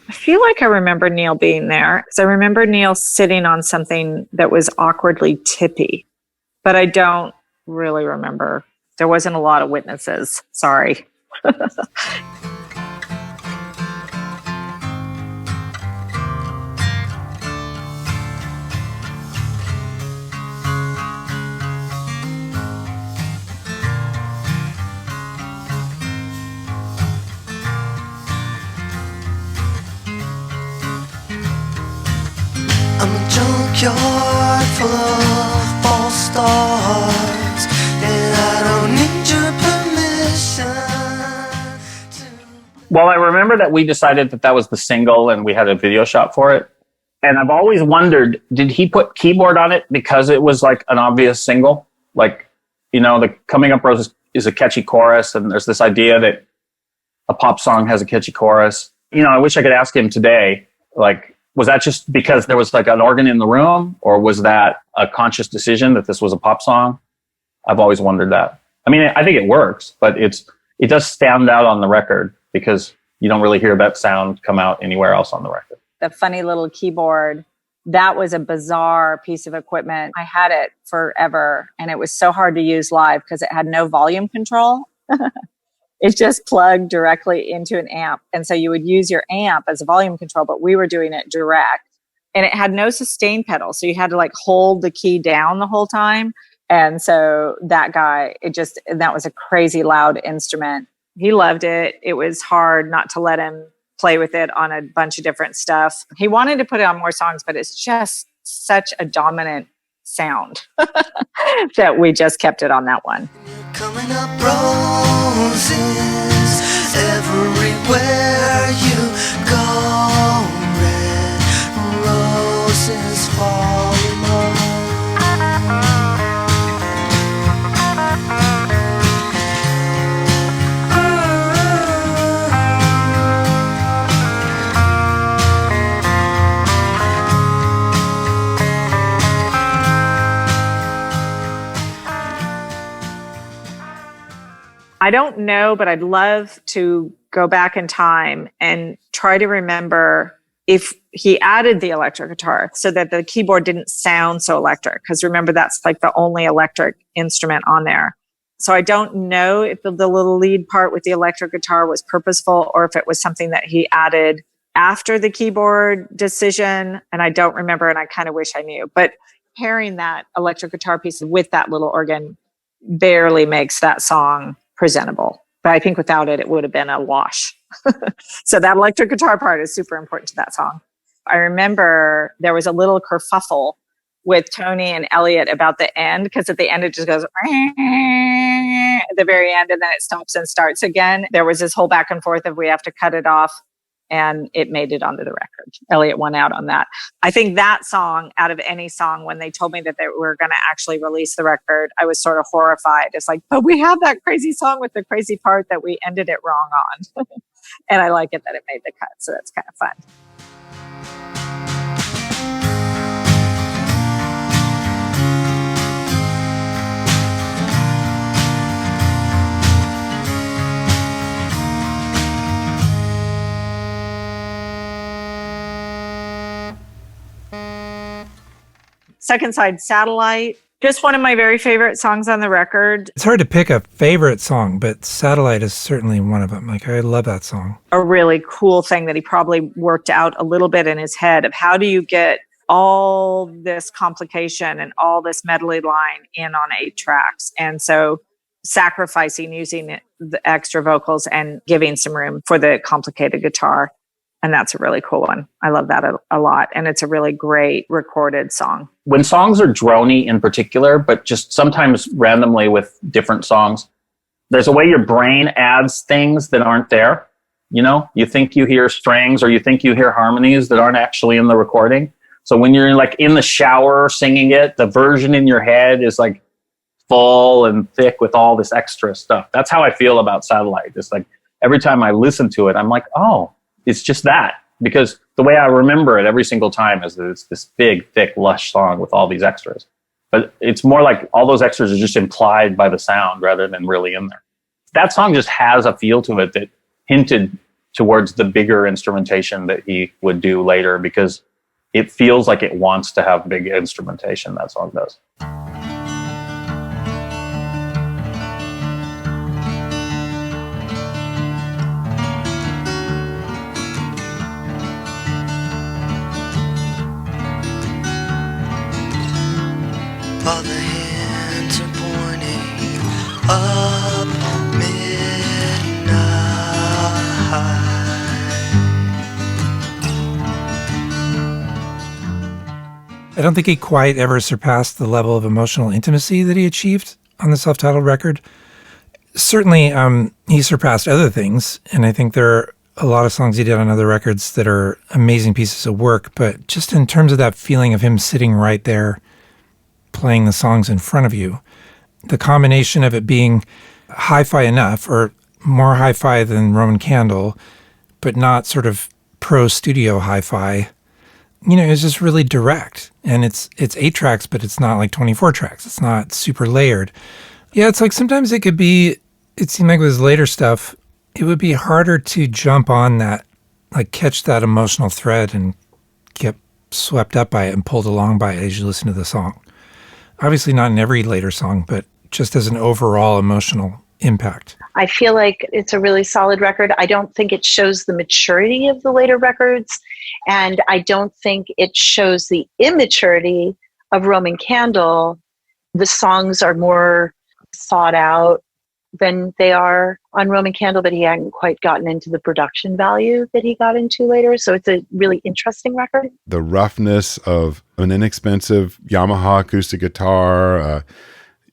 I feel like I remember Neil being there because I remember Neil sitting on something that was awkwardly tippy, but I don't really remember. There wasn't a lot of witnesses. Sorry. I'm a junkyard full of false starts, and I don't need your permission. Well, I remember that we decided that was the single and we had a video shot for it. And I've always wondered, did he put keyboard on it because it was like an obvious single? Like, the Coming Up Rose is a catchy chorus, and there's this idea that a pop song has a catchy chorus. I wish I could ask him today, like, was that just because there was like an organ in the room, or was that a conscious decision that this was a pop song? I've always wondered that. I mean, I think it works, but it does stand out on the record because you don't really hear that sound come out anywhere else on the record. The funny little keyboard, that was a bizarre piece of equipment. I had it forever, and it was so hard to use live because it had no volume control. It just plugged directly into an amp. And so you would use your amp as a volume control, but we were doing it direct. And it had no sustain pedal. So you had to like hold the key down the whole time. And so that guy, that was a crazy loud instrument. He loved it. It was hard not to let him play with it on a bunch of different stuff. He wanted to put it on more songs, but it's just such a dominant sound that we just kept it on that one. Coming up roses everywhere you go, red roses falling on. I don't know, but I'd love to go back in time and try to remember if he added the electric guitar so that the keyboard didn't sound so electric. Because remember, that's like the only electric instrument on there. So I don't know if the little lead part with the electric guitar was purposeful or if it was something that he added after the keyboard decision. And I don't remember, and I kind of wish I knew. But pairing that electric guitar piece with that little organ barely makes that song presentable. But I think without it, it would have been a wash. So that electric guitar part is super important to that song. I remember there was a little kerfuffle with Tony and Elliott about the end, because at the end it just goes at the very end and then it stops and starts again. There was this whole back and forth of we have to cut it off, and it made it onto the record. Elliott won out on that. I think that song, out of any song, when they told me that they were going to actually release the record, I was sort of horrified. It's like, but we have that crazy song with the crazy part that we ended it wrong on. And I like it that it made the cut. So that's kind of fun. Second side, Satellite. Just one of my very favorite songs on the record. It's hard to pick a favorite song, but Satellite is certainly one of them. Like, I love that song. A really cool thing that he probably worked out a little bit in his head of how do you get all this complication and all this medley line in on 8 tracks. And so sacrificing using the extra vocals and giving some room for the complicated guitar. And that's a really cool one. I love that a lot. And it's a really great recorded song. When songs are drony in particular, but just sometimes randomly with different songs, there's a way your brain adds things that aren't there. You know, you think you hear strings or you think you hear harmonies that aren't actually in the recording. So when you're like in the shower singing it, the version in your head is like full and thick with all this extra stuff. That's how I feel about Satellite. It's like every time I listen to it, I'm like, oh, it's just that. Because the way I remember it every single time is that it's this big, thick, lush song with all these extras. But it's more like all those extras are just implied by the sound rather than really in there. That song just has a feel to it that hinted towards the bigger instrumentation that he would do later, because it feels like it wants to have big instrumentation, that song does. All the hands are pointing up midnight. I don't think he quite ever surpassed the level of emotional intimacy that he achieved on the self-titled record. Certainly, he surpassed other things, and I think there are a lot of songs he did on other records that are amazing pieces of work, but just in terms of that feeling of him sitting right there playing the songs in front of you, the combination of it being hi-fi enough, or more hi-fi than Roman Candle, but not sort of pro studio hi-fi, you know, it's just really direct. And it's 8 tracks, but it's not like 24 tracks. It's not super layered. Yeah, it's like sometimes it seemed like with his later stuff, it would be harder to jump on that, like catch that emotional thread and get swept up by it and pulled along by it as you listen to the song. Obviously not in every later song, but just as an overall emotional impact. I feel like it's a really solid record. I don't think it shows the maturity of the later records, and I don't think it shows the immaturity of Roman Candle. The songs are more thought out than they are on Roman Candle, but he hadn't quite gotten into the production value that he got into later. So it's a really interesting record. The roughness of an inexpensive Yamaha acoustic guitar,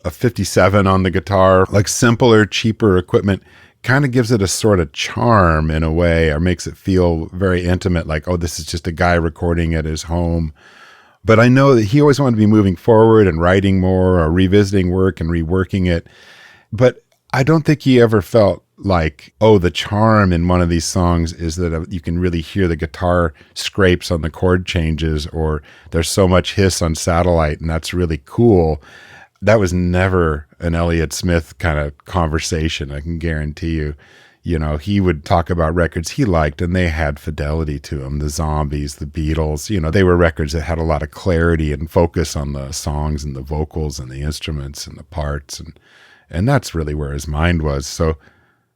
a 57 on the guitar, like simpler, cheaper equipment, kind of gives it a sort of charm in a way, or makes it feel very intimate, like, oh, this is just a guy recording at his home. But I know that he always wanted to be moving forward and writing more or revisiting work and reworking it. But I don't think he ever felt like, oh, the charm in one of these songs is that you can really hear the guitar scrapes on the chord changes, or there's so much hiss on Satellite, and that's really cool. That was never an Elliott Smith kind of conversation, I can guarantee you. You know, he would talk about records he liked, and they had fidelity to them. The Zombies, the Beatles, you know, they were records that had a lot of clarity and focus on the songs and the vocals and the instruments and the parts, and that's really where his mind was. So,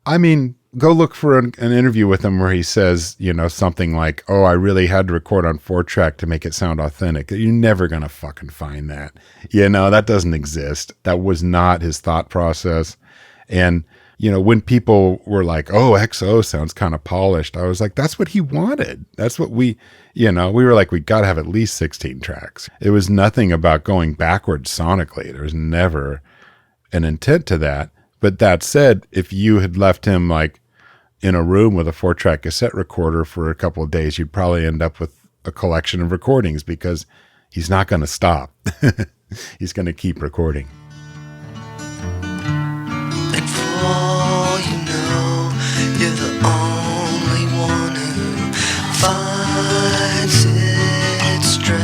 I mean, go look for an interview with him where he says, you know, something like, oh, I really had to record on 4-track to make it sound authentic. You're never going to fucking find that. You know, that doesn't exist. That was not his thought process. And, you know, when people were like, oh, XO sounds kind of polished, I was like, that's what he wanted. That's what we were like, we got to have at least 16 tracks. It was nothing about going backwards sonically. There was never an intent to that. But that said, if you had left him like in a room with a 4-track cassette recorder for a couple of days, you'd probably end up with a collection of recordings, because he's not going to stop. He's going to keep recording. And for all you know, you're the only one who finds it strange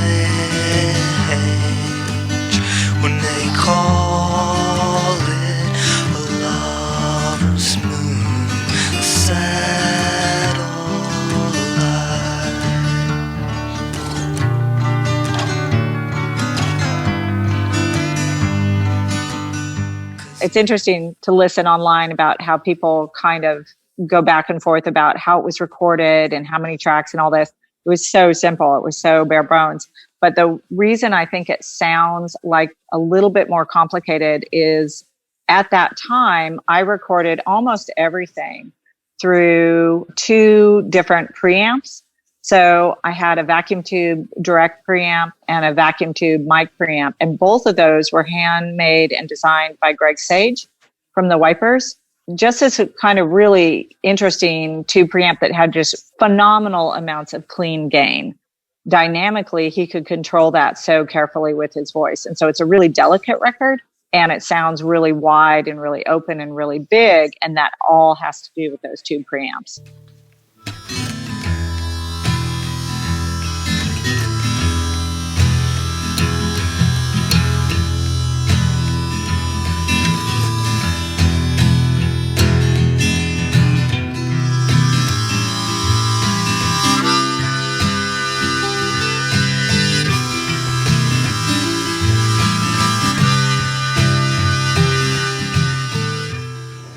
when they call it a lover's moon, a satellite. It's interesting to listen online about how people kind of go back and forth about how it was recorded and how many tracks and all this. It was so simple. It was so bare bones. But the reason I think it sounds like a little bit more complicated is at that time, I recorded almost everything through 2 different preamps. So I had a vacuum tube direct preamp and a vacuum tube mic preamp. And both of those were handmade and designed by Greg Sage from the Wipers. Just this kind of really interesting 2 preamp that had just phenomenal amounts of clean gain. Dynamically, he could control that so carefully with his voice. And so it's a really delicate record, and it sounds really wide and really open and really big. And that all has to do with those 2 preamps.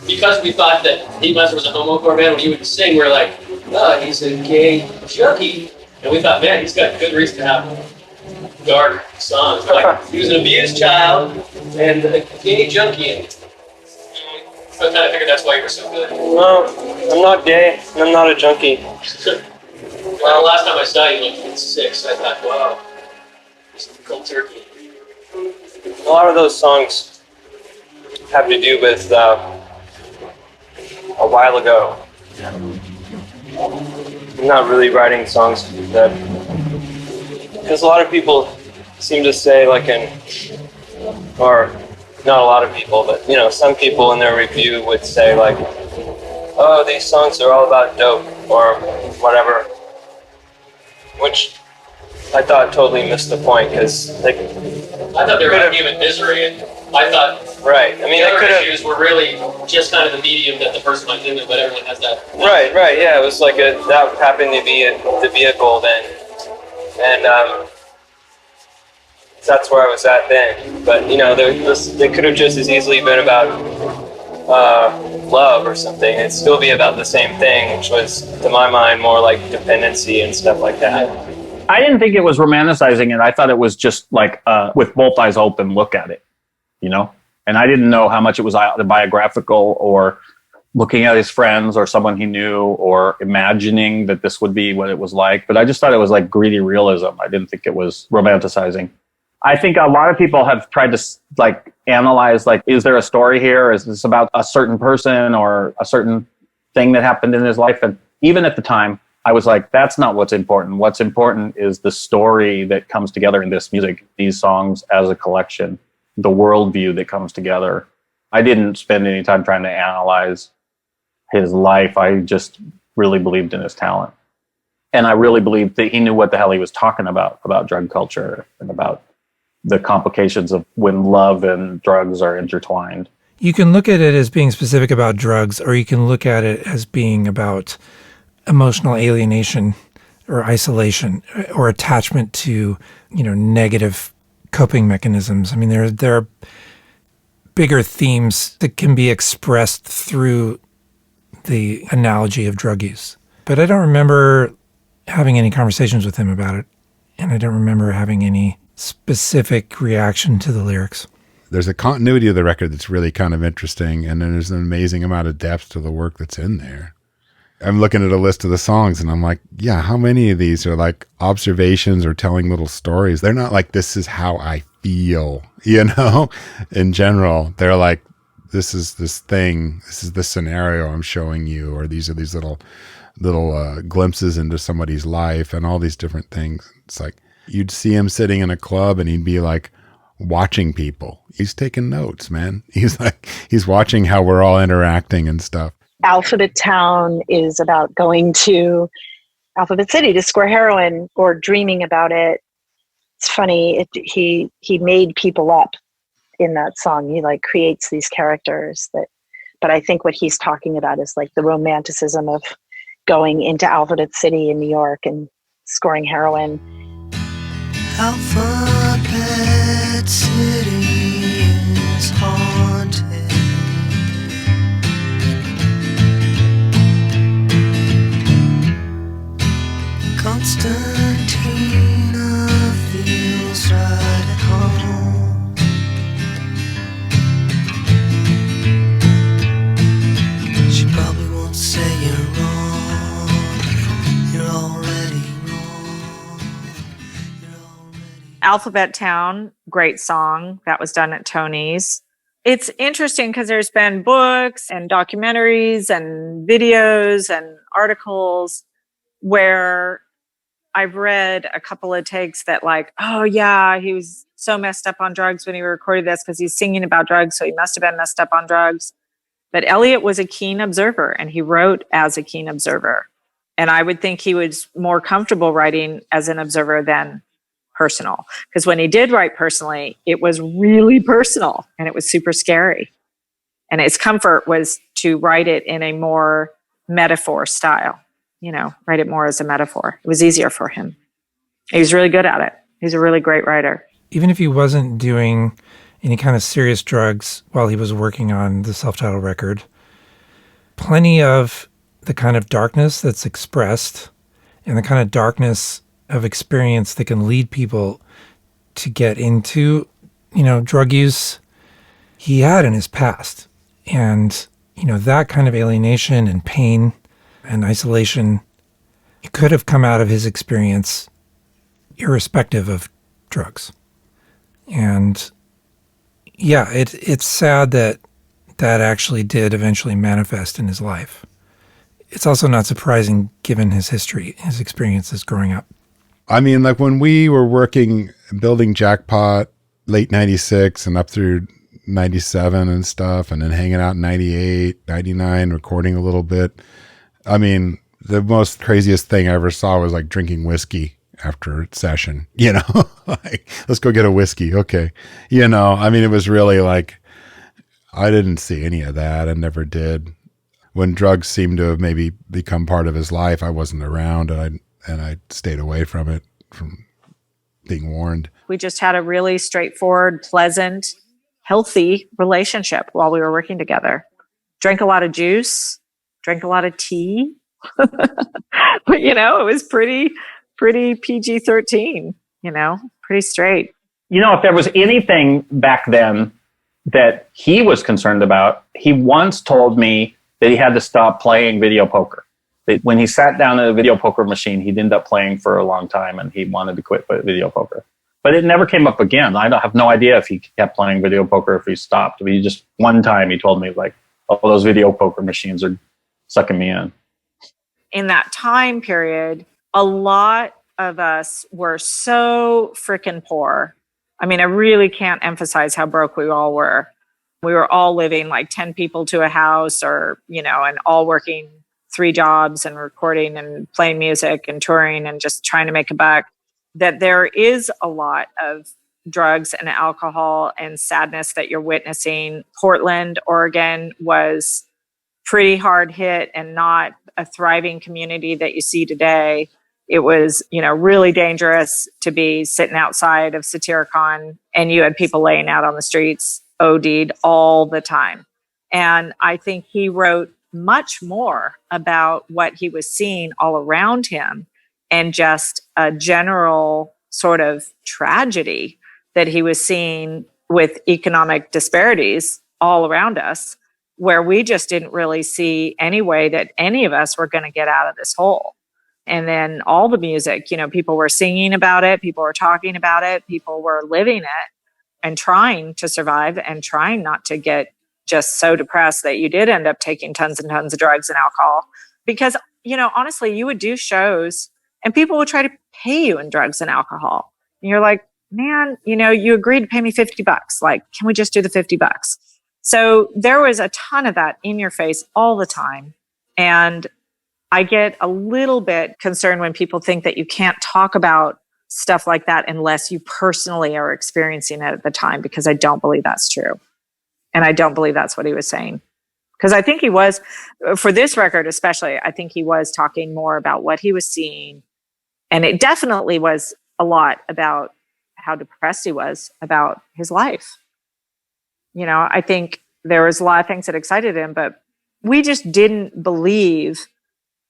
Because we thought that Heat Monster was a homocore band, when he would sing, we're like, oh, he's a gay junkie. And we thought, man, he's got good reason to have dark songs. We're like, he was an abused child and a gay junkie. And so I kind of figured that's why you were so good. No, I'm not gay. I'm not a junkie. Well, last time I saw you, like, 6, I thought, wow, he's a cold turkey. A lot of those songs have to do with a while ago. I'm not really writing songs that, because a lot of people seem to say, like, or not a lot of people, but some people in their review would say, like, oh, these songs are all about dope or whatever, which I thought totally missed the point, because I thought they were about human misery, and I thought right. I mean, the other issues were really just kind of the medium that the person might live in, but everyone has that. Right. Yeah, it was like that happened to be the vehicle then, and that's where I was at then. But they could have just as easily been about love or something. It'd still be about the same thing, which was, to my mind, more like dependency and stuff like that. I didn't think it was romanticizing it. I thought it was just like with both eyes open, look at it, And I didn't know how much it was autobiographical or looking at his friends or someone he knew or imagining that this would be what it was like. But I just thought it was like greedy realism. I didn't think it was romanticizing. I think a lot of people have tried to like analyze, like, is there a story here? Is this about a certain person or a certain thing that happened in his life? And even at the time, I was like, that's not what's important. What's important is the story that comes together in this music, these songs as a collection, the worldview that comes together. I didn't spend any time trying to analyze his life. I just really believed in his talent. And I really believed that he knew what the hell he was talking about drug culture and about the complications of when love and drugs are intertwined. You can look at it as being specific about drugs, or you can look at it as being about emotional alienation or isolation or attachment to, negative coping mechanisms. I mean, there are bigger themes that can be expressed through the analogy of drug use. But I don't remember having any conversations with him about it, and I don't remember having any specific reaction to the lyrics. There's a continuity of the record that's really kind of interesting, and then there's an amazing amount of depth to the work that's in there. I'm looking at a list of the songs and I'm like, yeah, how many of these are like observations or telling little stories? They're not like, this is how I feel, in general. They're like, this is this thing, this is the scenario I'm showing you, or these are these little glimpses into somebody's life and all these different things. It's like, you'd see him sitting in a club and he'd be like watching people. He's taking notes, man. He's watching how we're all interacting and stuff. Alphabet Town is about going to Alphabet City to score heroin or dreaming about it. It's funny. He made people up in that song. He like creates these characters but I think what he's talking about is like the romanticism of going into Alphabet City in New York and scoring heroin. Alphabet City is haunted Alphabet Town, great song that was done at Tony's. It's interesting because there's been books and documentaries and videos and articles where I've read a couple of takes that like, oh yeah, he was so messed up on drugs when he recorded this because he's singing about drugs, so he must have been messed up on drugs. But Elliott was a keen observer, and he wrote as a keen observer. And I would think he was more comfortable writing as an observer than personal. Because when he did write personally, it was really personal, and it was super scary. And his comfort was to write it in a more metaphor style. Write it more as a metaphor. It was easier for him. He was really good at it. He's a really great writer. Even if he wasn't doing any kind of serious drugs while he was working on the self-titled record, plenty of the kind of darkness that's expressed and the kind of darkness of experience that can lead people to get into, drug use, he had in his past. And, that kind of alienation and pain and isolation, it could have come out of his experience irrespective of drugs. And yeah, it's sad that actually did eventually manifest in his life. It's also not surprising given his history, his experiences growing up. I mean, like when we were building Jackpot late 96 and up through 97 and stuff, and then hanging out in 98, 99, recording a little bit. I mean, the most craziest thing I ever saw was like drinking whiskey after a session, like, let's go get a whiskey. Okay. I mean, it was really like, I didn't see any of that. I never did. When drugs seemed to have maybe become part of his life, I wasn't around, and I stayed away from it, from being warned. We just had a really straightforward, pleasant, healthy relationship while we were working together. Drank a lot of juice, drank a lot of tea. But, it was pretty PG-13, pretty straight. If there was anything back then that he was concerned about, he once told me that he had to stop playing video poker. That when he sat down at a video poker machine, he'd end up playing for a long time, and he wanted to quit video poker. But it never came up again. I have no idea if he kept playing video poker, if he stopped. But one time he told me, like, oh, those video poker machines are sucking me in. In that time period, a lot of us were so freaking poor. I mean, I really can't emphasize how broke we all were. We were all living like 10 people to a house, or, and all working 3 jobs and recording and playing music and touring and just trying to make a buck. That there is a lot of drugs and alcohol and sadness that you're witnessing. Portland, Oregon was pretty hard hit and not a thriving community that you see today. It was, really dangerous to be sitting outside of Satyricon, and you had people laying out on the streets, OD'd all the time. And I think he wrote much more about what he was seeing all around him and just a general sort of tragedy that he was seeing with economic disparities all around us, where we just didn't really see any way that any of us were going to get out of this hole. And then all the music, people were singing about it, people were talking about it, people were living it and trying to survive and trying not to get just so depressed that you did end up taking tons and tons of drugs and alcohol. Because, honestly, you would do shows and people would try to pay you in drugs and alcohol. And you're like, man, you agreed to pay me $50. Like, can we just do the $50? So there was a ton of that in your face all the time. And I get a little bit concerned when people think that you can't talk about stuff like that unless you personally are experiencing it at the time, because I don't believe that's true. And I don't believe that's what he was saying. Because I think he was, for this record especially, I think he was talking more about what he was seeing. And it definitely was a lot about how depressed he was about his life. I think there was a lot of things that excited him, but we just didn't believe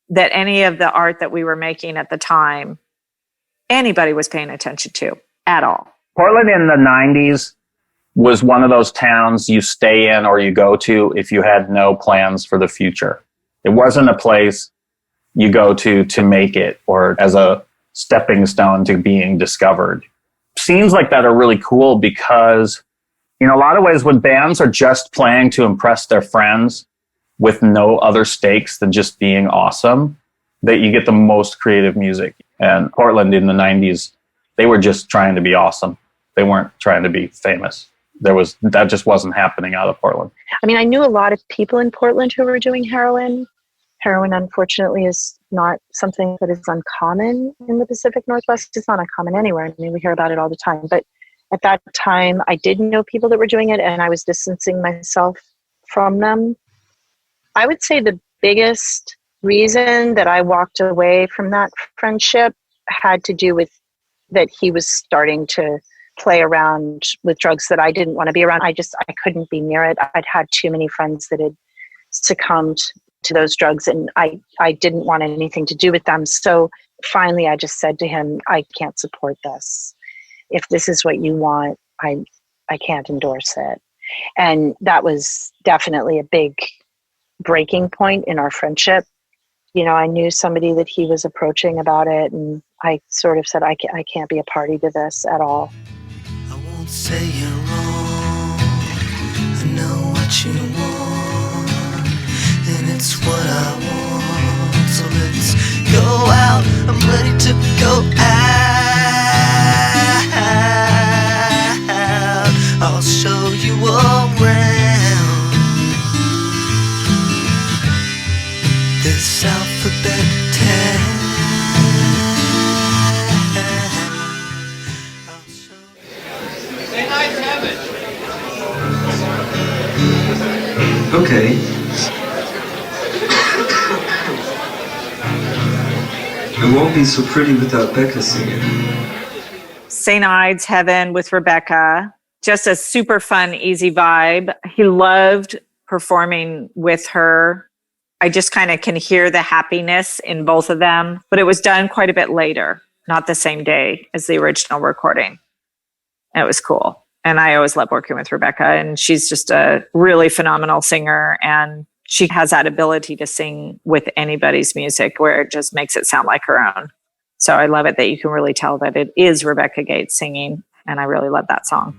that any of the art that we were making at the time, anybody was paying attention to at all. Portland in the 90s was one of those towns you stay in or you go to if you had no plans for the future. It wasn't a place you go to make it or as a stepping stone to being discovered. scenes like that are really cool because, in a lot of ways, when bands are just playing to impress their friends with no other stakes than just being awesome, that you get the most creative music. And Portland in the 90s, they were just trying to be awesome. They weren't trying to be famous. That just wasn't happening out of Portland. I mean, I knew a lot of people in Portland who were doing heroin. Heroin, unfortunately, is not something that is uncommon in the Pacific Northwest. It's not uncommon anywhere. I mean, we hear about it all the time. But at that time, I did know people that were doing it, and I was distancing myself from them. I would say the biggest reason that I walked away from that friendship had to do with that he was starting to play around with drugs that I didn't want to be around. I couldn't be near it. I'd had too many friends that had succumbed to those drugs, and I didn't want anything to do with them. So finally, I just said to him, I can't support this. If this is what you want, I can't endorse it. And that was definitely a big breaking point in our friendship. You know, I knew somebody that he was approaching about it, and I sort of said, I can't be a party to this at all. I won't say you're wrong. I know what you want, and it's what I want. So let's go out. I'm ready to go out. I'll show you around this alphabet town. Okay. It won't be so pretty without Becca singing. St. Ides Heaven with Rebecca. Just a super fun, easy vibe. He loved performing with her. I just kind of can hear the happiness in both of them, but it was done quite a bit later, not the same day as the original recording. And it was cool. And I always love working with Rebecca, and she's just a really phenomenal singer, and she has that ability to sing with anybody's music where it just makes it sound like her own. So I love it that you can really tell that it is Rebecca Gates singing, and I really love that song.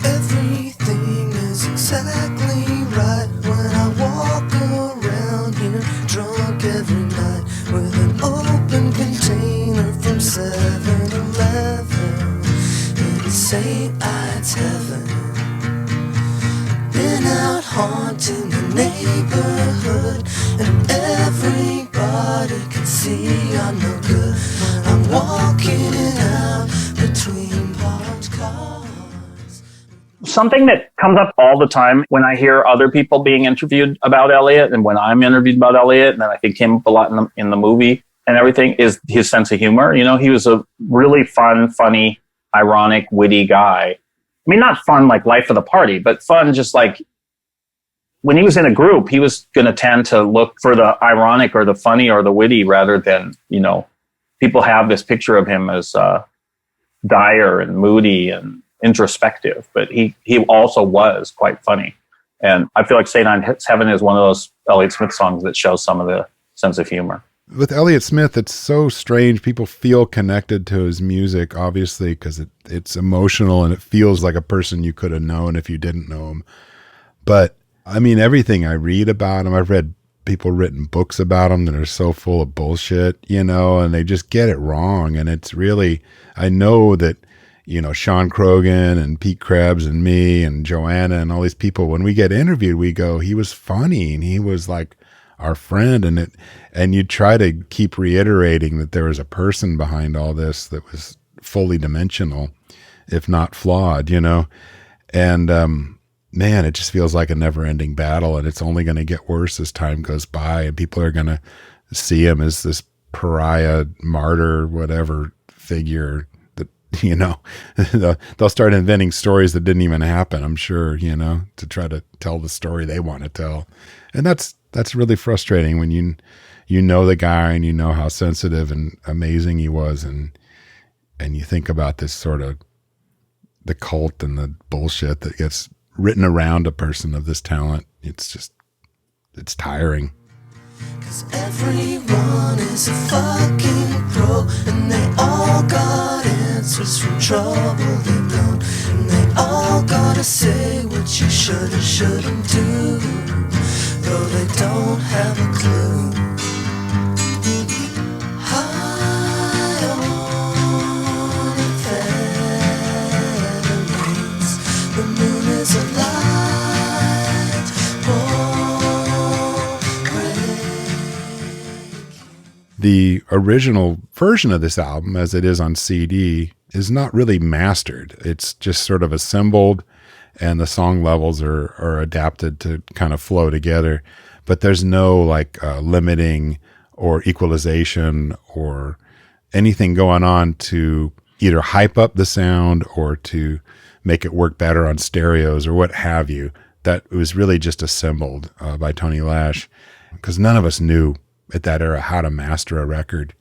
Everything is exactly right when I walk around here drunk every night with an open container from 7-Eleven in St. Ides Heaven. Been out haunting the neighborhood, and everybody can see I'm no good when I'm walking out between parked cars. Something that comes up all the time when I hear other people being interviewed about Elliott, and when I'm interviewed about Elliott, and I think came up a lot in the movie and everything, is his sense of humor. You know, he was a really fun, funny, ironic, witty guy. I mean, not fun like life of the party, but fun just like when he was in a group, he was going to tend to look for the ironic or the funny or the witty rather than, you know, people have this picture of him as dire and moody and introspective, but he also was quite funny. And I feel like St. Ides Heaven is one of those Elliott Smith songs that shows some of the sense of humor. With Elliott Smith, it's so strange. People feel connected to his music, obviously, because it's emotional and it feels like a person you could have known if you didn't know him. But, I mean, everything I read about him, I've read people written books about him that are so full of bullshit, you know, and they just get it wrong. And it's really, I know that, you know, Sean Crogan and Pete Krebs and me and Joanna and all these people, when we get interviewed, we go, he was funny and he was like our friend, and you try to keep reiterating that there was a person behind all this that was fully dimensional, if not flawed, you know. And man, it just feels like a never-ending battle, and it's only going to get worse as time goes by, and people are going to see him as this pariah, martyr, whatever figure that, you know, they'll start inventing stories that didn't even happen, I'm sure, you know, to try to tell the story they want to tell. And that's really frustrating when you know the guy and you know how sensitive and amazing he was, and you think about this sort of the cult and the bullshit that gets written around a person of this talent. It's tiring. 'Cause everyone is a fucking pro, and they all got answers answers from trouble they've known. And they all gotta say what you should or shouldn't do, though they don't have a clue. High on feathers, the moon is a light break. The original version of this album, as it is on CD, is not really mastered. It's just sort of assembled, and the song levels are adapted to kind of flow together. But there's no limiting or equalization or anything going on to either hype up the sound or to make it work better on stereos or what have you. That was really just assembled by Tony Lash, because none of us knew at that era how to master a record.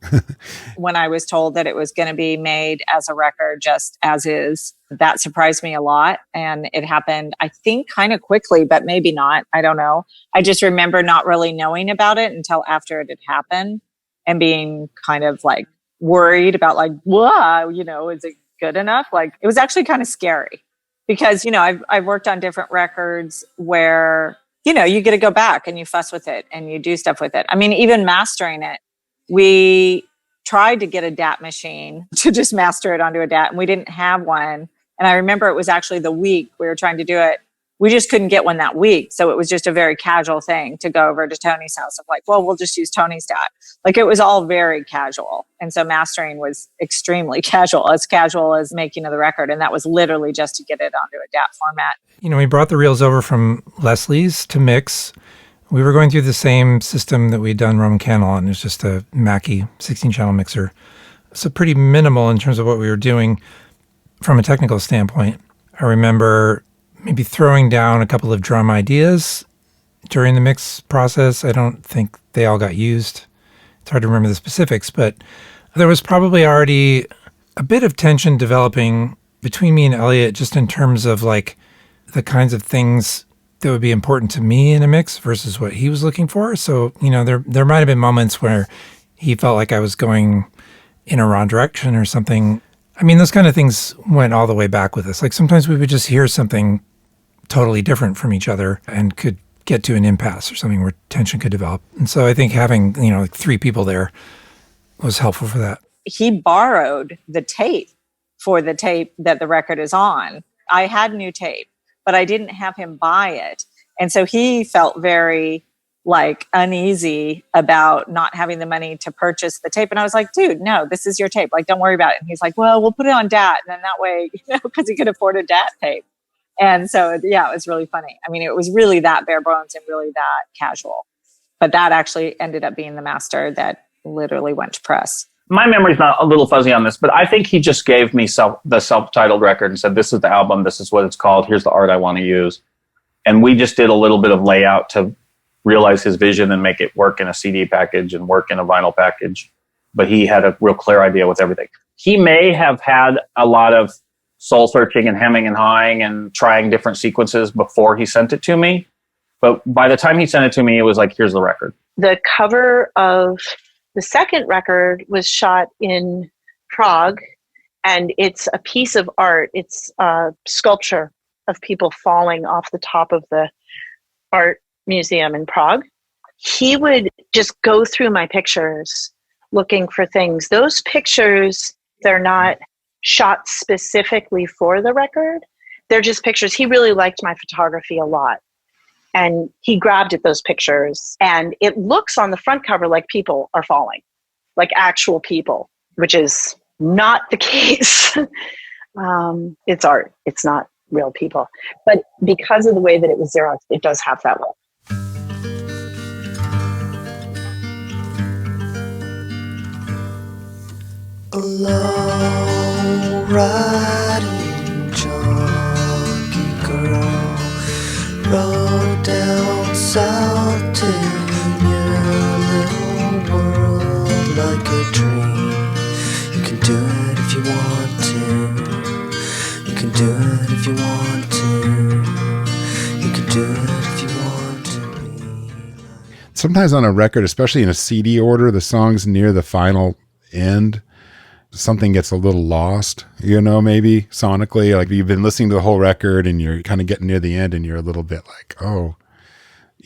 When I was told that it was going to be made as a record just as is, that surprised me a lot. And it happened, I think, kind of quickly, but maybe not. I don't know. I just remember not really knowing about it until after it had happened and being kind of like worried about wow, is it good enough? Like, it was actually kind of scary because, I've worked on different records where you get to go back and you fuss with it and you do stuff with it. I mean, even mastering it, we tried to get a DAT machine to just master it onto a DAT, and we didn't have one. And I remember it was actually the week we were trying to do it. We just couldn't get one that week. So it was just a very casual thing to go over to Tony's house of we'll just use Tony's DAT. It was all very casual. And so mastering was extremely casual as making of the record. And that was literally just to get it onto a DAT format. We brought the reels over from Leslie's to mix. We were going through the same system that we'd done Roman Candle on. It's just a Mackie 16-channel mixer. So pretty minimal in terms of what we were doing from a technical standpoint. I remember maybe throwing down a couple of drum ideas during the mix process. I don't think they all got used. It's hard to remember the specifics, but there was probably already a bit of tension developing between me and Elliott just in terms of the kinds of things that would be important to me in a mix versus what he was looking for. So, there might have been moments where he felt like I was going in a wrong direction or something. I mean, those kind of things went all the way back with us. Sometimes we would just hear something totally different from each other and could get to an impasse or something where tension could develop. And so I think having, three people there was helpful for that. He borrowed the tape for the tape that the record is on. I had new tape, but I didn't have him buy it. And so he felt very uneasy about not having the money to purchase the tape. And I was like, dude, no, this is your tape. Don't worry about it. And he's like, well, we'll put it on DAT. And then that way, because he could afford a DAT tape. And so, yeah, it was really funny. I mean, it was really that bare bones and really that casual. But that actually ended up being the master that literally went to press. My memory's not a little fuzzy on this, but I think he just gave me the self-titled record and said, this is the album, this is what it's called, here's the art I want to use. And we just did a little bit of layout to realize his vision and make it work in a CD package and work in a vinyl package. But he had a real clear idea with everything. He may have had a lot of soul searching and hemming and hawing and trying different sequences before he sent it to me. But by the time he sent it to me, it was here's the record. The cover of the second record was shot in Prague, and it's a piece of art. It's a sculpture of people falling off the top of the art museum in Prague. He would just go through my pictures looking for things. Those pictures, they're not shot specifically for the record. They're just pictures. He really liked my photography a lot. And he grabbed at those pictures, and it looks on the front cover like people are falling, like actual people, which is not the case. It's art. It's not real people. But because of the way that it was Xerox, it does have that look. A low riding jockey girl rode down south to your little world like a dream. You can do it if you want to. You can do it if you want to. You can do it if you want to. Sometimes on a record, especially in a CD order, the songs near the final end something gets a little lost, maybe sonically. Like you've been listening to the whole record and you're kind of getting near the end and you're a little bit like, oh,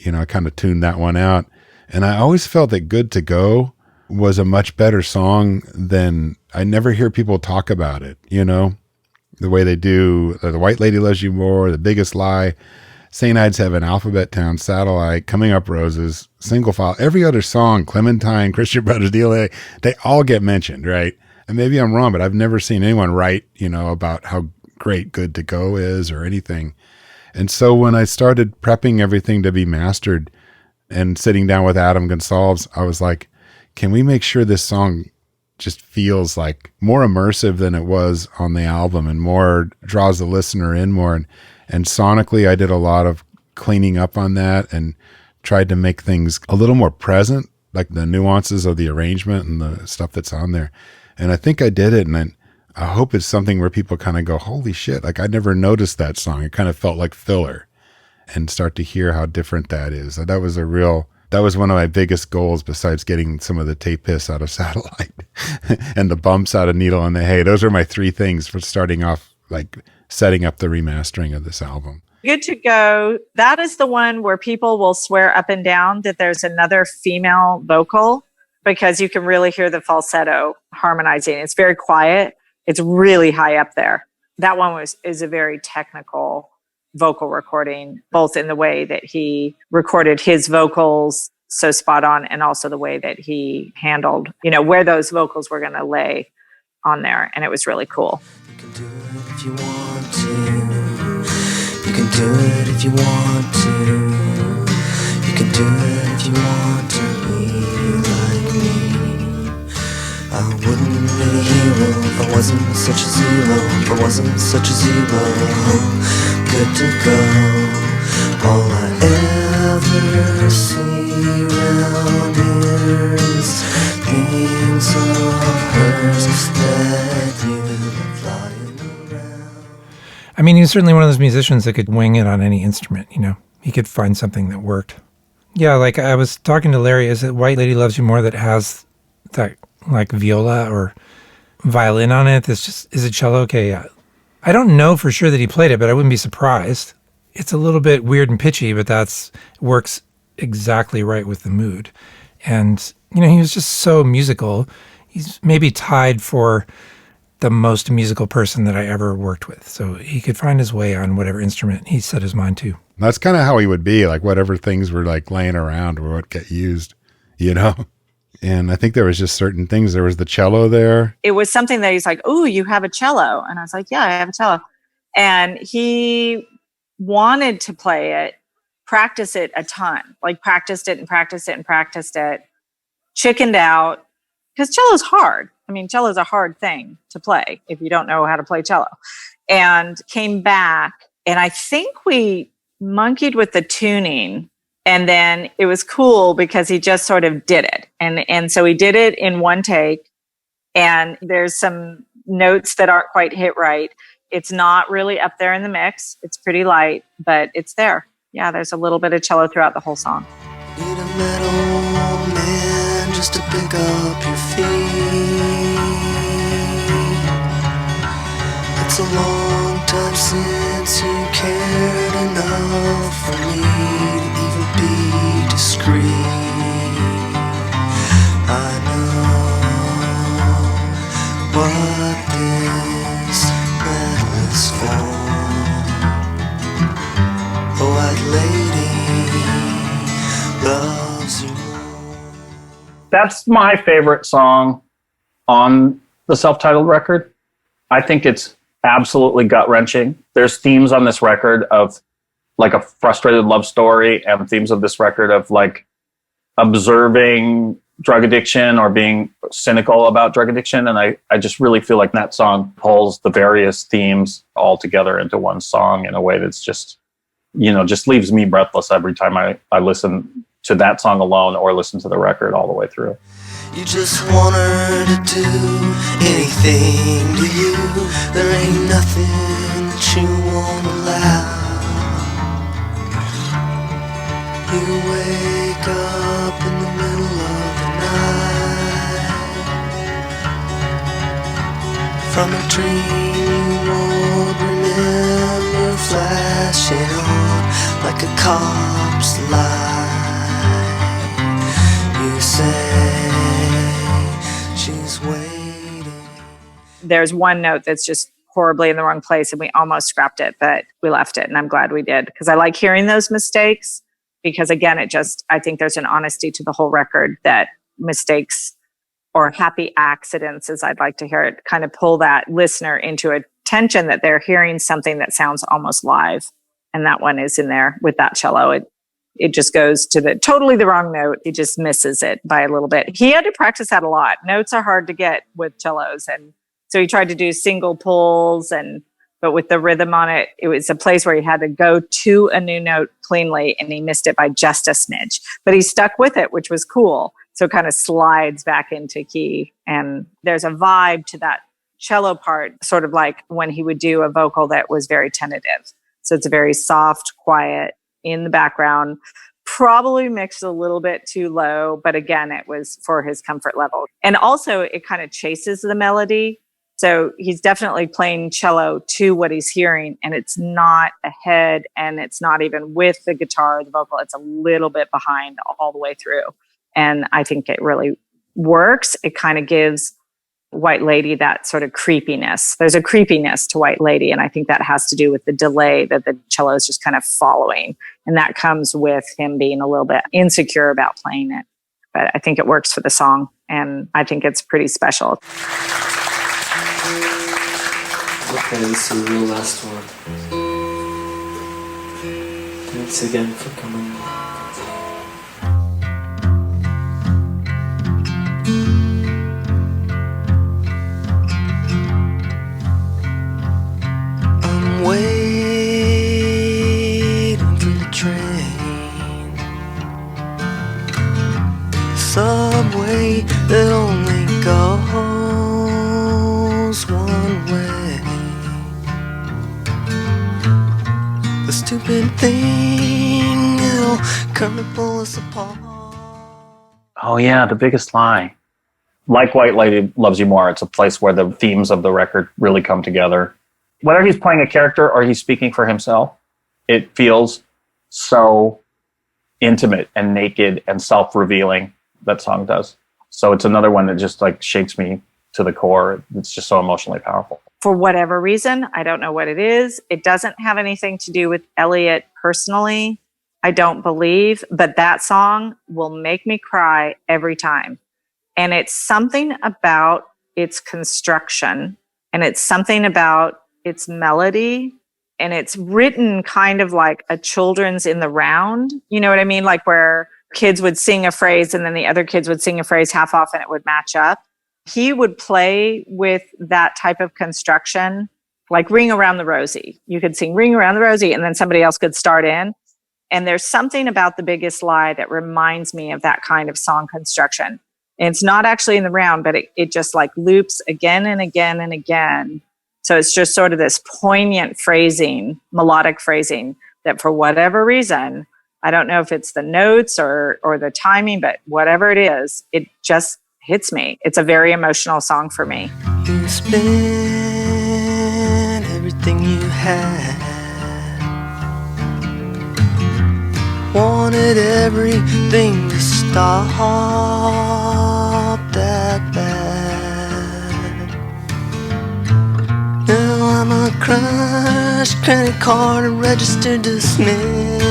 I kind of tuned that one out. And I always felt that Good to Go was a much better song than I never hear people talk about it, the way they do The White Lady Loves You More, The Biggest Lie, St. Ides Heaven, Alphabet Town, Satellite, Coming Up Roses, Single File, every other song, Clementine, Christian Brothers, DLA, they all get mentioned, right? And maybe I'm wrong, but I've never seen anyone write, about how great Good to Go is or anything. And so when I started prepping everything to be mastered and sitting down with Adam Gonsalves, I was like, can we make sure this song just feels like more immersive than it was on the album and more draws the listener in more. And sonically, I did a lot of cleaning up on that and tried to make things a little more present, like the nuances of the arrangement and the stuff that's on there. And I think I did it. And I hope it's something where people kind of go, holy shit, like I never noticed that song. It kind of felt like filler, and start to hear how different that is. That was one of my biggest goals, besides getting some of the tape hiss out of Satellite and the bumps out of Needle in the Hay. Those are my three things for starting off, like setting up the remastering of this album. Good to Go. That is the one where people will swear up and down that there's another female vocal, because you can really hear the falsetto harmonizing. It's very quiet. It's really high up there. That one is a very technical vocal recording, both in the way that he recorded his vocals so spot on, and also the way that he handled, where those vocals were going to lay on there. And it was really cool. You can do it if you want to. You can do it if you want to. You can do it if you want to be like me. I wouldn't be a hero if I wasn't such a zero. If I wasn't such a zero. Good to go. All I ever see around here is things of hers that you are flying around. I mean, he's certainly one of those musicians that could wing it on any instrument, He could find something that worked. Yeah, like I was talking to Larry, is it White Lady Loves You More that has that like viola or violin on it? Is it cello? Okay, yeah. I don't know for sure that he played it, but I wouldn't be surprised. It's a little bit weird and pitchy, but works exactly right with the mood. And, he was just so musical. He's maybe tied for the most musical person that I ever worked with. So he could find his way on whatever instrument he set his mind to. That's kind of how he would be, like whatever things were like laying around or what get used, And I think there was just certain things. There was the cello there. It was something that he's like, "Oh, you have a cello." And I was like, "Yeah, I have a cello." And he wanted to play it, practice it a ton, like practiced it, chickened out, because cello's hard. I mean, cello's a hard thing to play if you don't know how to play cello. And came back, and I think we monkeyed with the tuning. And then it was cool because he just sort of did it. And so he did it in one take. And there's some notes that aren't quite hit right. It's not really up there in the mix. It's pretty light, but it's there. Yeah, there's a little bit of cello throughout the whole song. Need a metal man just to pick up your feet. It's a long time since you cared enough for me to even be discreet. I know what this medal is for. The White Lady loves you more. That's my favorite song on the self-titled record. I think it's absolutely gut-wrenching. There's themes on this record of like a frustrated love story, and themes of this record of like observing drug addiction or being cynical about drug addiction. And I just really feel like that song pulls the various themes all together into one song in a way that's just, just leaves me breathless every time I listen to that song alone or listen to the record all the way through. You just want her to do anything to you. There ain't nothing that you won't allow. You wake up in the middle of the night from a dream you won't remember, flashing on like a cop's light. You say she's waiting. There's one note that's just horribly in the wrong place and we almost scrapped it, but we left it and I'm glad we did because I like hearing those mistakes because again, I think there's an honesty to the whole record that mistakes or happy accidents, as I'd like to hear it, kind of pull that listener into attention that they're hearing something that sounds almost live. And that one is in there with that cello. It just goes to totally the wrong note. It just misses it by a little bit. He had to practice that a lot. Notes are hard to get with cellos. And so he tried to do single pulls but with the rhythm on it, it was a place where he had to go to a new note cleanly and he missed it by just a smidge, but he stuck with it, which was cool. So it kind of slides back into key. And there's a vibe to that cello part, sort of like when he would do a vocal that was very tentative. So it's a very soft, quiet in the background, probably mixed a little bit too low. But again, it was for his comfort level. And also it kind of chases the melody. So he's definitely playing cello to what he's hearing. And it's not ahead and it's not even with the guitar or the vocal. It's a little bit behind all the way through. And I think it really works. It kind of gives White Lady that sort of creepiness. There's a creepiness to White Lady. And I think that has to do with the delay that the cello is just kind of following. And that comes with him being a little bit insecure about playing it. But I think it works for the song. And I think it's pretty special. Okay, this is the real last one. Thanks again for coming. I'm waiting for the train, subway that only goes one way. The stupid thing will come to pull us apart. Oh yeah, The Biggest Lie. Like White Lady Loves You More, it's a place where the themes of the record really come together. Whether he's playing a character or he's speaking for himself, it feels so intimate and naked and self-revealing, that song does. So it's another one that just like shakes me to the core. It's just so emotionally powerful. For whatever reason, I don't know what it is. It doesn't have anything to do with Elliott personally, I don't believe, but that song will make me cry every time. And it's something about its construction, and it's something about its melody, and it's written kind of like a children's in the round. You know what I mean? Like where kids would sing a phrase and then the other kids would sing a phrase half off and it would match up. He would play with that type of construction, like Ring Around the Rosie. You could sing Ring Around the Rosie and then somebody else could start in. And there's something about The Biggest Lie that reminds me of that kind of song construction. And it's not actually in the round, but it just like loops again and again and again. So it's just sort of this poignant phrasing, melodic phrasing that for whatever reason, I don't know if it's the notes or the timing, but whatever it is, it just hits me. It's a very emotional song for me. You spent everything you had, wanted everything to stop that bad. Now I'm a crushed credit card registered to Smith,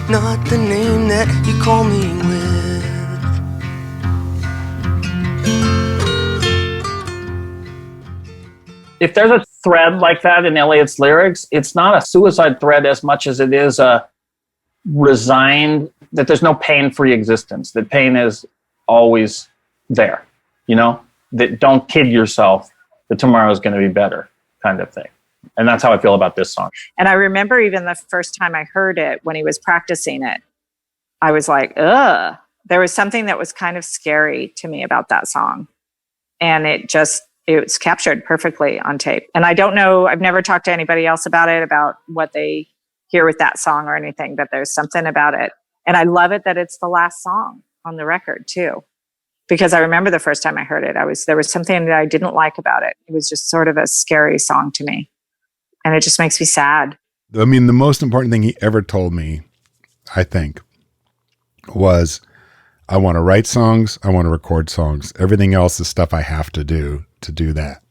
not the name that you call me with. If there's a thread like that in Elliott's lyrics, it's not a suicide thread as much as it is a resigned, that there's no pain-free existence, that pain is always there, you know? That don't kid yourself that tomorrow is going to be better kind of thing. And that's how I feel about this song. And I remember even the first time I heard it, when he was practicing it, I was like, ugh. There was something that was kind of scary to me about that song. And it was captured perfectly on tape. And I don't know, I've never talked to anybody else about it, about what they hear with that song or anything, but there's something about it. And I love it that it's the last song on the record too. because I remember the first time I heard it, there was something that I didn't like about it. It was just sort of a scary song to me. And it just makes me sad. I mean, the most important thing he ever told me, I think, was I want to write songs, I want to record songs. Everything else is stuff I have to do that.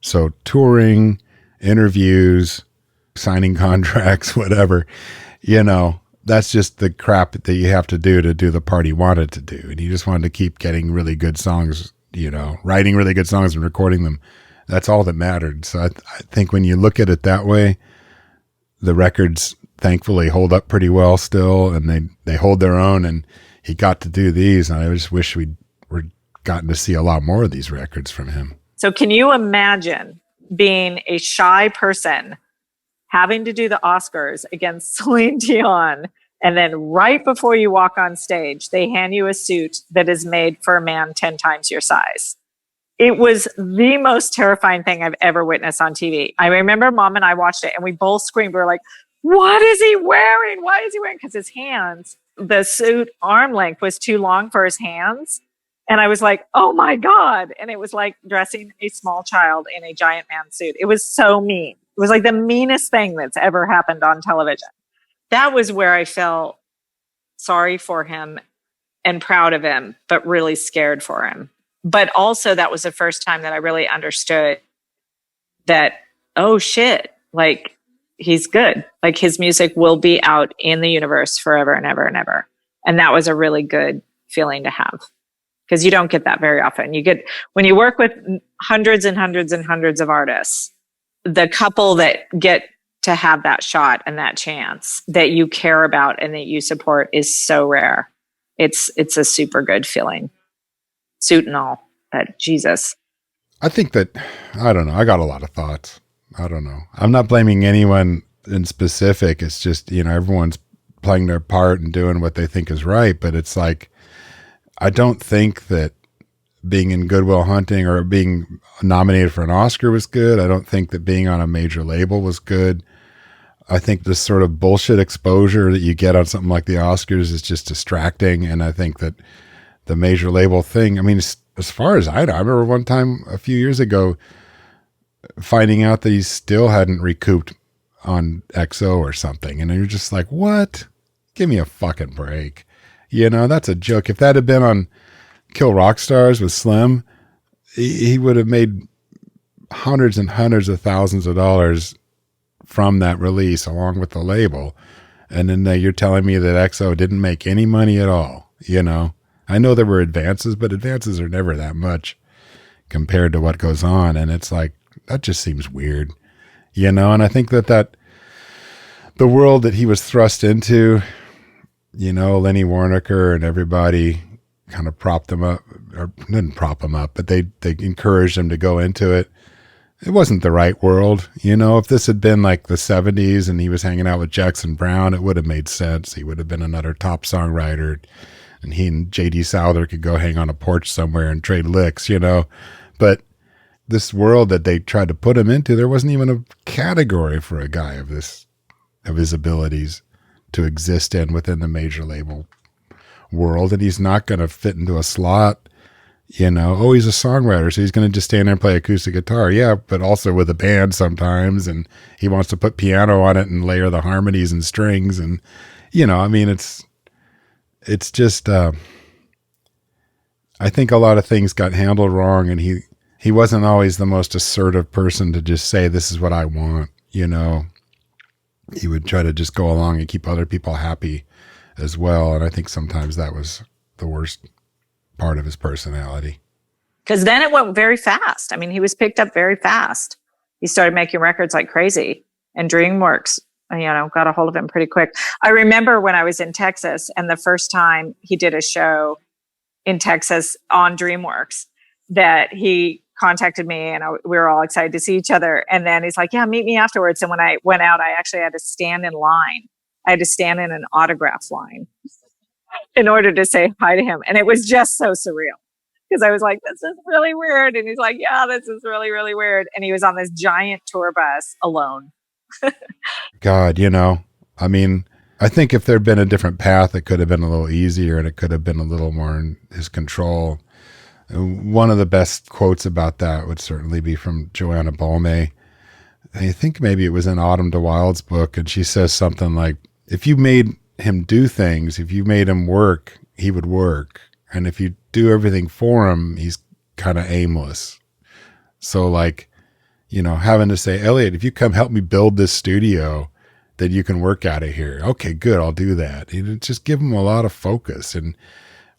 So touring, interviews, signing contracts, whatever, that's just the crap that you have to do the part he wanted to do. And he just wanted to keep getting really good songs, writing really good songs and recording them. That's all that mattered. So I think when you look at it that way, the records thankfully hold up pretty well still, and they hold their own, and he got to do these. And I just wish we'd gotten to see a lot more of these records from him. So can you imagine being a shy person having to do the Oscars against Celine Dion, and then right before you walk on stage, they hand you a suit that is made for a man 10 times your size? It was the most terrifying thing I've ever witnessed on TV. I remember Mom and I watched it and we both screamed. We were like, what is he wearing? Why is he wearing? Because his hands, the suit arm length was too long for his hands. And I was like, oh my God. And it was like dressing a small child in a giant man suit. It was so mean. It was like the meanest thing that's ever happened on television. That was where I felt sorry for him and proud of him, but really scared for him. But also that was the first time that I really understood that, oh shit, like he's good. Like his music will be out in the universe forever and ever and ever. And that was a really good feeling to have, because you don't get that very often. When you work with hundreds and hundreds and hundreds of artists, the couple that get to have that shot and that chance that you care about and that you support is so rare. It's a super good feeling. Suit and all, but Jesus. I think that, I don't know, I got a lot of thoughts. I don't know. I'm not blaming anyone in specific. It's just, everyone's playing their part and doing what they think is right. But it's like, I don't think that being in Good Will Hunting or being nominated for an Oscar was good. I don't think that being on a major label was good. I think this sort of bullshit exposure that you get on something like the Oscars is just distracting. And I think that the major label thing, I mean, as far as I know, I remember one time a few years ago finding out that he still hadn't recouped on XO or something. And you're just like, what? Give me a fucking break. That's a joke. If that had been on Kill Rock Stars with Slim, he would have made hundreds and hundreds of thousands of dollars from that release along with the label. And then you're telling me that XO didn't make any money at all, I know there were advances, but advances are never that much compared to what goes on. And it's like, that just seems weird, and I think that the world that he was thrust into, Lenny Waronker and everybody kind of propped him up, or didn't prop him up, but they encouraged him to go into it. It wasn't the right world. If this had been like the 70s and he was hanging out with Jackson Browne, it would have made sense. He would have been another top songwriter. And he and J.D. Souther could go hang on a porch somewhere and trade licks, But this world that they tried to put him into, there wasn't even a category for a guy of his abilities to exist within the major label world. And he's not going to fit into a slot, Oh, he's a songwriter, so he's going to just stand there and play acoustic guitar. Yeah, but also with a band sometimes. And he wants to put piano on it and layer the harmonies and strings. And, it's just, I think a lot of things got handled wrong, and he wasn't always the most assertive person to just say, this is what I want. He would try to just go along and keep other people happy as well. And I think sometimes that was the worst part of his personality. Because then it went very fast. I mean, he was picked up very fast. He started making records like crazy, and DreamWorks got a hold of him pretty quick. I remember when I was in Texas, and the first time he did a show in Texas on DreamWorks, that he contacted me, and we were all excited to see each other. And then he's like, yeah, meet me afterwards. And when I went out, I actually had to stand in line. I had to stand in an autograph line in order to say hi to him. And it was just so surreal, because I was like, this is really weird. And he's like, yeah, this is really, really weird. And he was on this giant tour bus alone. God, I mean, I think if there'd been a different path, it could have been a little easier and it could have been a little more in his control. One of the best quotes about that would certainly be from Joanna Balme. I think maybe it was in Autumn de Wilde's book, and she says something like, if you made him do things, if you made him work, he would work. And if you do everything for him, he's kind of aimless. So like, you know, having to say, Elliott, if you come help me build this studio, then you can work out of here. Okay, good, I'll do that. You know, just give him a lot of focus. And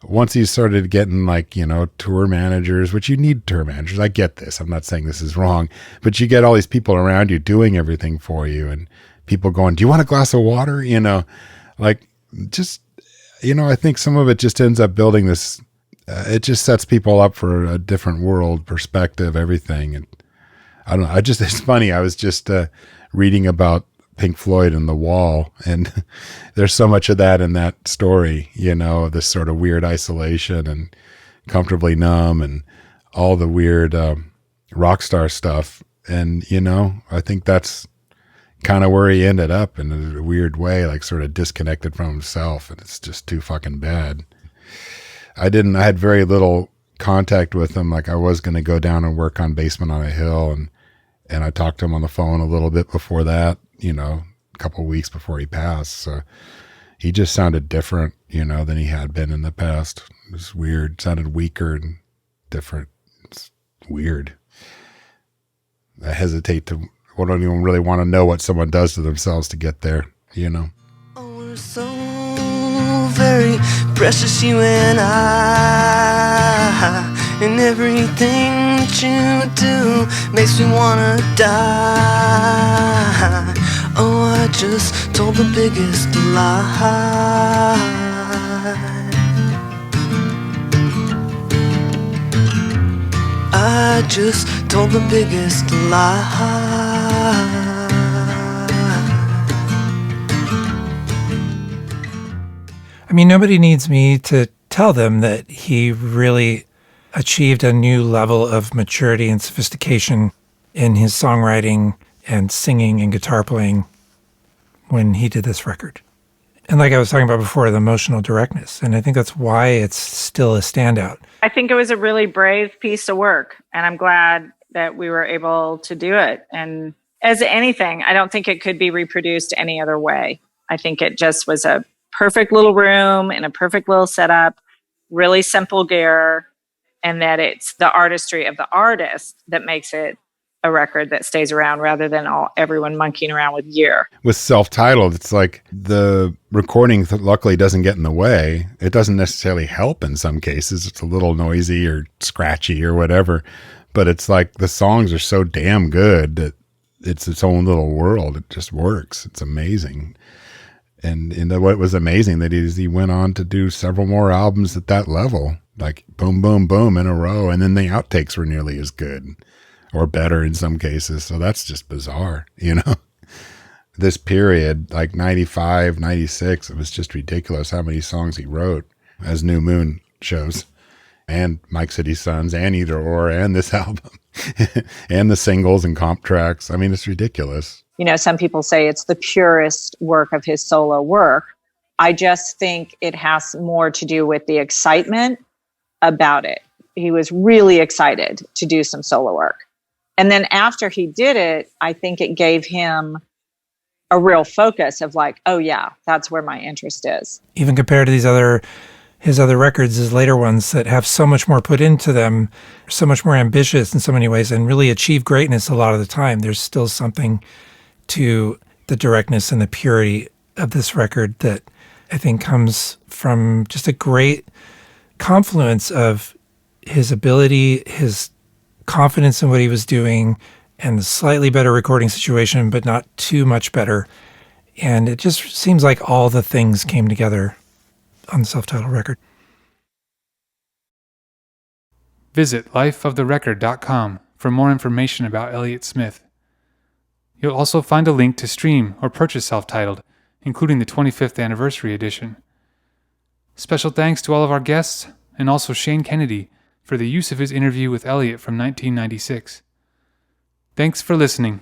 once he started getting like, you know, tour managers, which you need tour managers. I get this. I'm not saying this is wrong, but you get all these people around you doing everything for you and people going, do you want a glass of water? You know, like just, you know, I think some of it just ends up building this, it just sets people up for a different world perspective, everything. And I don't know. It's funny. I was just reading about Pink Floyd and The Wall, and there's so much of that in that story, you know, this sort of weird isolation and Comfortably Numb and all the weird rock star stuff. And, you know, I think that's kind of where he ended up in a weird way, like sort of disconnected from himself. And it's just too fucking bad. I had very little contact with him. Like I was going to go down and work on Basement on a Hill. And I talked to him on the phone a little bit before that, you know, a couple of weeks before he passed. So he just sounded different, you know, than he had been in the past. It was weird. Sounded weaker and different. It's weird. I don't even really want to know what someone does to themselves to get there, you know. Oh, we're so very precious, you and I. And everything that you do makes me wanna die. Oh, I just told the biggest lie. I just told the biggest lie. I mean, nobody needs me to tell them that he really achieved a new level of maturity and sophistication in his songwriting and singing and guitar playing when he did this record. And like I was talking about before, the emotional directness. And I think that's why it's still a standout. I think it was a really brave piece of work, and I'm glad that we were able to do it. And as anything, I don't think it could be reproduced any other way. I think it just was a perfect little room and a perfect little setup, really simple gear, and that it's the artistry of the artist that makes it a record that stays around rather than everyone monkeying around with gear. With self-titled, it's like the recording luckily doesn't get in the way. It doesn't necessarily help in some cases. It's a little noisy or scratchy or whatever, but it's like the songs are so damn good that it's its own little world. It just works. It's amazing. And what was amazing that he went on to do several more albums at that level, like boom, boom, boom in a row. And then the outtakes were nearly as good or better in some cases. So that's just bizarre, you know? This period, like 95, 96, it was just ridiculous how many songs he wrote, as New Moon shows, and Mike City's Sons, and Either Or, and this album, and the singles and comp tracks. I mean, it's ridiculous. You know, some people say it's the purest work of his solo work. I just think it has more to do with the excitement about it. He was really excited to do some solo work. And then after he did it, I think it gave him a real focus of like, oh yeah, that's where my interest is. Even compared to his other records, his later ones that have so much more put into them, so much more ambitious in so many ways, and really achieve greatness a lot of the time, there's still something to the directness and the purity of this record that I think comes from just a great confluence of his ability, his confidence in what he was doing, and the slightly better recording situation, but not too much better. And it just seems like all the things came together on the self-titled record. Visit lifeoftherecord.com for more information about Elliott Smith. You'll also find a link to stream or purchase Self-Titled, including the 25th anniversary edition. Special thanks to all of our guests, and also Shane Kennedy for the use of his interview with Elliott from 1996. Thanks for listening.